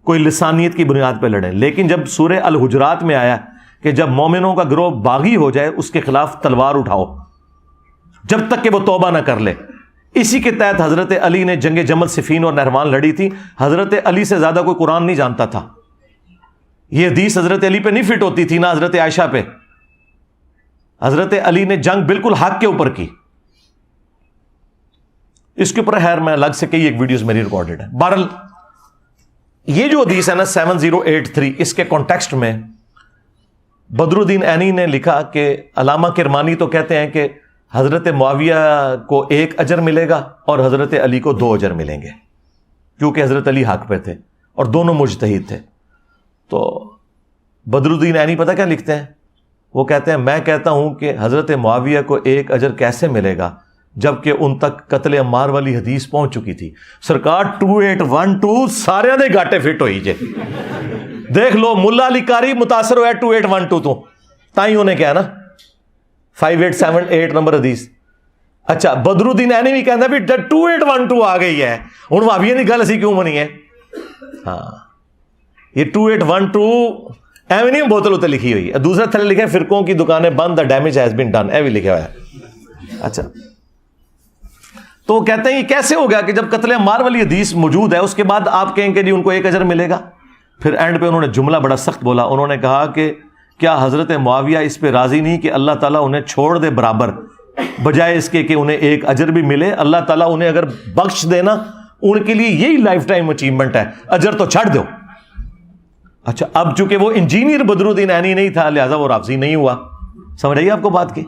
کوئی لسانیت کی بنیاد پہ لڑے، لیکن جب سورہ الحجرات میں آیا کہ جب مومنوں کا گروہ باغی ہو جائے اس کے خلاف تلوار اٹھاؤ جب تک کہ وہ توبہ نہ کر لے۔ اسی کے تحت حضرت علی نے جنگ جمل صفین اور نہروان لڑی تھی۔ حضرت علی سے زیادہ کوئی قرآن نہیں جانتا تھا۔ یہ حدیث حضرت علی پہ نہیں فٹ ہوتی تھی، نہ حضرت عائشہ پہ۔ حضرت علی نے جنگ بالکل حق کے اوپر کی۔ اس کے اوپر خیر میں الگ سے کئی ایک ویڈیوز میری ریکارڈڈ ہے۔ بہرحال یہ جو حدیث ہے نا 7083، اس کے کانٹیکسٹ میں بدر الدین عینی نے لکھا کہ علامہ کرمانی تو کہتے ہیں کہ حضرت معاویہ کو 1 اجر ملے گا اور حضرت علی کو 2 اجر ملیں گے، کیونکہ حضرت علی حق پہ تھے اور دونوں مجتہد تھے۔ تو بدر الدین عینی پتہ کیا لکھتے ہیں؟ وہ کہتے ہیں میں کہتا ہوں کہ حضرت معاویہ کو 1 اجر کیسے ملے گا جبکہ ان تک قتل عمار والی حدیث پہنچ چکی تھی۔ سرکار 2812 سارے دے گاٹے فٹ ہوئی جے، دیکھ لو ملا علی قاری متاثر ہوا 2812 تو تائیں انہیں کیا نا 5878 نمبر حدیث۔ اچھا بدر الدین عینی بھی کہتا ہے 2812 آ گئی ہے، ہوں بھابی نہیں گل اسی کیوں بنی ہے؟ ہاں یہ 2812 ایویں نہیں بوتل اتنے لکھی ہوئی ہے، دوسرا تھلے لکھا ہے فرقوں کی دکانیں بند، the damage has been done, ایویں لکھا ہوا ہے۔ اچھا تو وہ کہتے ہیں یہ کیسے ہو گیا کہ جب قتل عمار والی حدیث موجود ہے اس کے بعد آپ کہیں کہ جی ان کو 1 اجر ملے گا؟ پھر اینڈ پہ انہوں نے جملہ بڑا سخت بولا، انہوں نے کہا کہ کیا حضرت معاویہ اس پہ راضی نہیں کہ اللہ تعالیٰ انہیں چھوڑ دے برابر، بجائے اس کے کہ انہیں 1 اجر بھی ملے؟ اللہ تعالیٰ انہیں اگر بخش دینا ان کے لیے یہی لائف ٹائم اچیومنٹ ہے، اجر تو چھڑ دو۔ اچھا اب چونکہ وہ انجینئر بدر الدین عینی نہیں تھا لہذا وہ رافضی نہیں ہوا۔ سمجھ آئیے آپ کو بات کی؟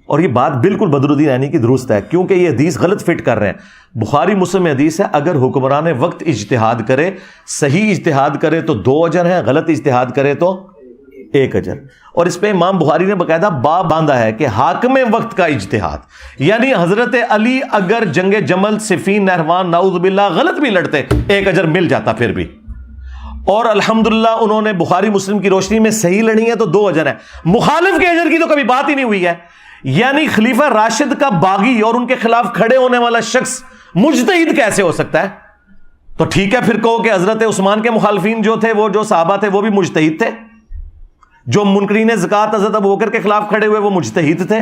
اور یہ بات بالکل بدر الدین عینی کی درست ہے، کیونکہ یہ حدیث غلط فٹ کر رہے ہیں۔ بخاری مسلم میں حدیث ہے اگر حکمران وقت اجتہاد کرے، صحیح اجتہاد کرے تو 2 اجر ہیں، غلط اجتہاد کرے تو 1 اجر۔ اور اس پہ امام بخاری نے باقاعدہ باب باندھا ہے کہ حاکم وقت کا اجتہاد، یعنی حضرت علی اگر جنگ جمل صفین نہروان نعوذ باللہ غلط بھی لڑتے 1 اجر مل جاتا پھر بھی، اور الحمدللہ انہوں نے بخاری مسلم کی روشنی میں صحیح لڑی ہے تو 2 اجر ہیں۔ مخالف کے اجر کی تو کبھی بات ہی نہیں ہوئی ہے، یعنی خلیفہ راشد کا باغی اور ان کے خلاف کھڑے ہونے والا شخص مجتہد کیسے ہو سکتا ہے؟ تو ٹھیک ہے پھر کہو کہ حضرت عثمان کے مخالفین جو تھے، وہ جو صحابہ تھے وہ بھی مجتہد تھے، جو منکرین زکوٰۃ حضرت ابوبکر کے خلاف کھڑے ہوئے وہ مجتہد تھے۔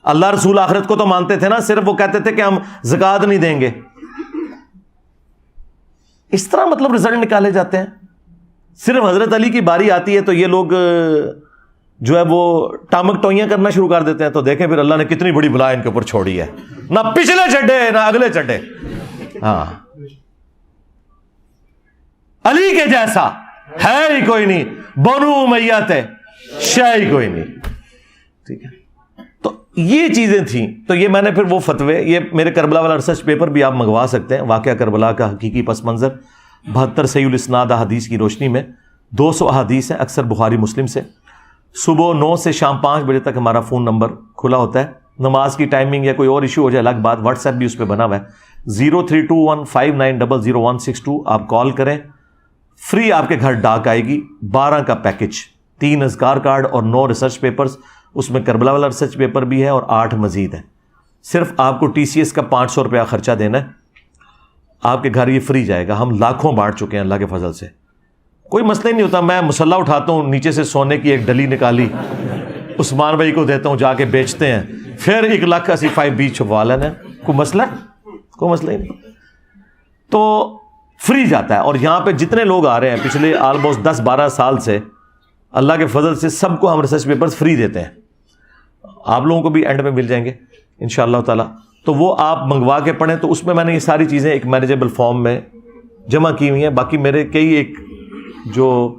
اللہ رسول آخرت کو تو مانتے تھے نا، صرف وہ کہتے تھے کہ ہم زکوٰۃ نہیں دیں گے۔ اس طرح مطلب رزلٹ نکالے جاتے ہیں۔ صرف حضرت علی کی باری آتی ہے تو یہ لوگ جو ہے وہ ٹامک ٹوئیاں کرنا شروع کر دیتے ہیں، تو دیکھیں پھر اللہ نے کتنی بڑی بلا ان کے اوپر چھوڑی ہے، نہ پچھلے چڈے نہ اگلے چڈے۔ ہاں علی کے جیسا ہے ہی کوئی نہیں، بنو امیہ تھے شے ہی کوئی نہیں، ٹھیک ہے۔ تو یہ چیزیں تھیں، تو یہ میں نے پھر وہ فتوے، یہ میرے کربلا والا ریسرچ پیپر بھی آپ منگوا سکتے ہیں، واقعہ کربلا کا حقیقی پس منظر 72 صحیح الاسناد احادیث کی روشنی میں 200 احادیث ہیں، اکثر بخاری مسلم سے، صبح 9 سے شام 5 بجے تک ہمارا فون نمبر کھلا ہوتا ہے. نماز کی ٹائمنگ یا کوئی اور ایشو ہو جائے الگ بات, واٹس ایپ بھی اس پہ بنا ہوا ہے. 032159000162 آپ کال کریں. فری آپ کے گھر ڈاک آئے گی. 12 کا پیکج, 3 اذکار کارڈ اور 9 ریسرچ پیپرز. اس میں کربلا والا ریسرچ پیپر بھی ہے اور 8 مزید ہیں. صرف آپ کو TCS کا 500 روپیہ خرچہ دینا ہے, آپ کے گھر یہ فری جائے گا. ہم لاکھوں بانٹ چکے ہیں اللہ کے فضل سے, کوئی مسئلہ ہی نہیں ہوتا. میں مسلح اٹھاتا ہوں, نیچے سے سونے کی ایک ڈلی نکالی, عثمان بھائی کو دیتا ہوں, جا کے بیچتے ہیں, پھر 1,85,000 چھپوا لینا. کوئی مسئلہ ہی نہیں. تو فری جاتا ہے. اور یہاں پہ جتنے لوگ آ رہے ہیں پچھلے آلموسٹ 10-12 سال سے, اللہ کے فضل سے سب کو ہم ریسرچ پیپرز فری دیتے ہیں. آپ لوگوں کو بھی اینڈ میں مل جائیں گے انشاءاللہ تعالیٰ. تو وہ آپ منگوا کے پڑھیں. تو اس میں میں نے یہ ساری چیزیں ایک مینیجیبل فارم میں جمع کی ہوئی ہیں. باقی میرے کئی ایک جو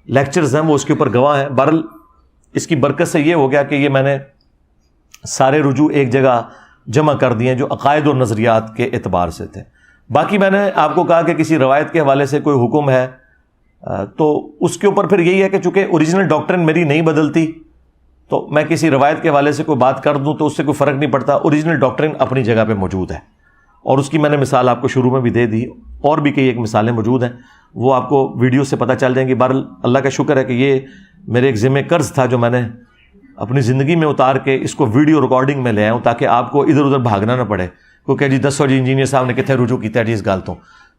لیکچرز ہیں وہ اس کے اوپر گواہ ہیں. بہرحال اس کی برکت سے یہ ہو گیا کہ یہ میں نے سارے رجوع ایک جگہ جمع کر دیے جو عقائد اور نظریات کے اعتبار سے تھے. باقی میں نے آپ کو کہا کہ کسی روایت کے حوالے سے کوئی حکم ہے تو اس کے اوپر پھر یہی ہے کہ چونکہ اوریجنل ڈاکٹرن میری نہیں بدلتی, تو میں کسی روایت کے حوالے سے کوئی بات کر دوں تو اس سے کوئی فرق نہیں پڑتا. اوریجنل ڈاکٹرن اپنی جگہ پہ موجود ہے, اور اس کی میں نے مثال آپ کو شروع میں بھی دے دی. اور بھی کئی ایک مثالیں موجود ہیں, وہ آپ کو ویڈیو سے پتہ چل جائیں گی. بہرحال اللہ کا شکر ہے کہ یہ میرے ایک ذمہ قرض تھا جو میں نے اپنی زندگی میں اتار کے اس کو ویڈیو ریکارڈنگ میں لے آیا ہوں, تاکہ آپ کو ادھر ادھر بھاگنا نہ پڑے. کیونکہ جی دسو جی انجینئر صاحب نے کتنے رجوع کیتا ہے جی اس گل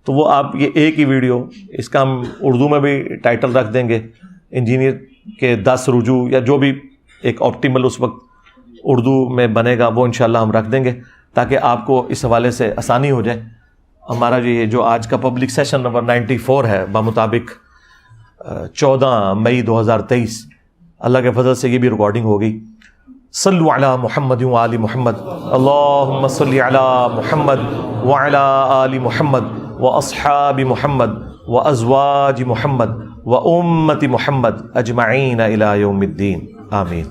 تو وہ آپ یہ ایک ہی ویڈیو, اس کا ہم اردو میں بھی ٹائٹل رکھ دیں گے, انجینئر کے 10 رجوع, یا جو بھی ایک آپٹیمل اس وقت اردو میں بنے گا وہ انشاءاللہ ہم رکھ دیں گے, تاکہ آپ کو اس حوالے سے آسانی ہو جائے. ہمارا یہ جو آج کا پبلک سیشن نمبر 94 ہے بمطابق 14 مئی 2023, اللہ کے فضل سے یہ بھی ریکارڈنگ ہوگی. صلو علی محمد و آل محمد, اللہم صلی علی محمد وعلی آل محمد و اصحاب محمد و ازواج محمد و امت محمد اجمعین الی یوم الدین, آمین.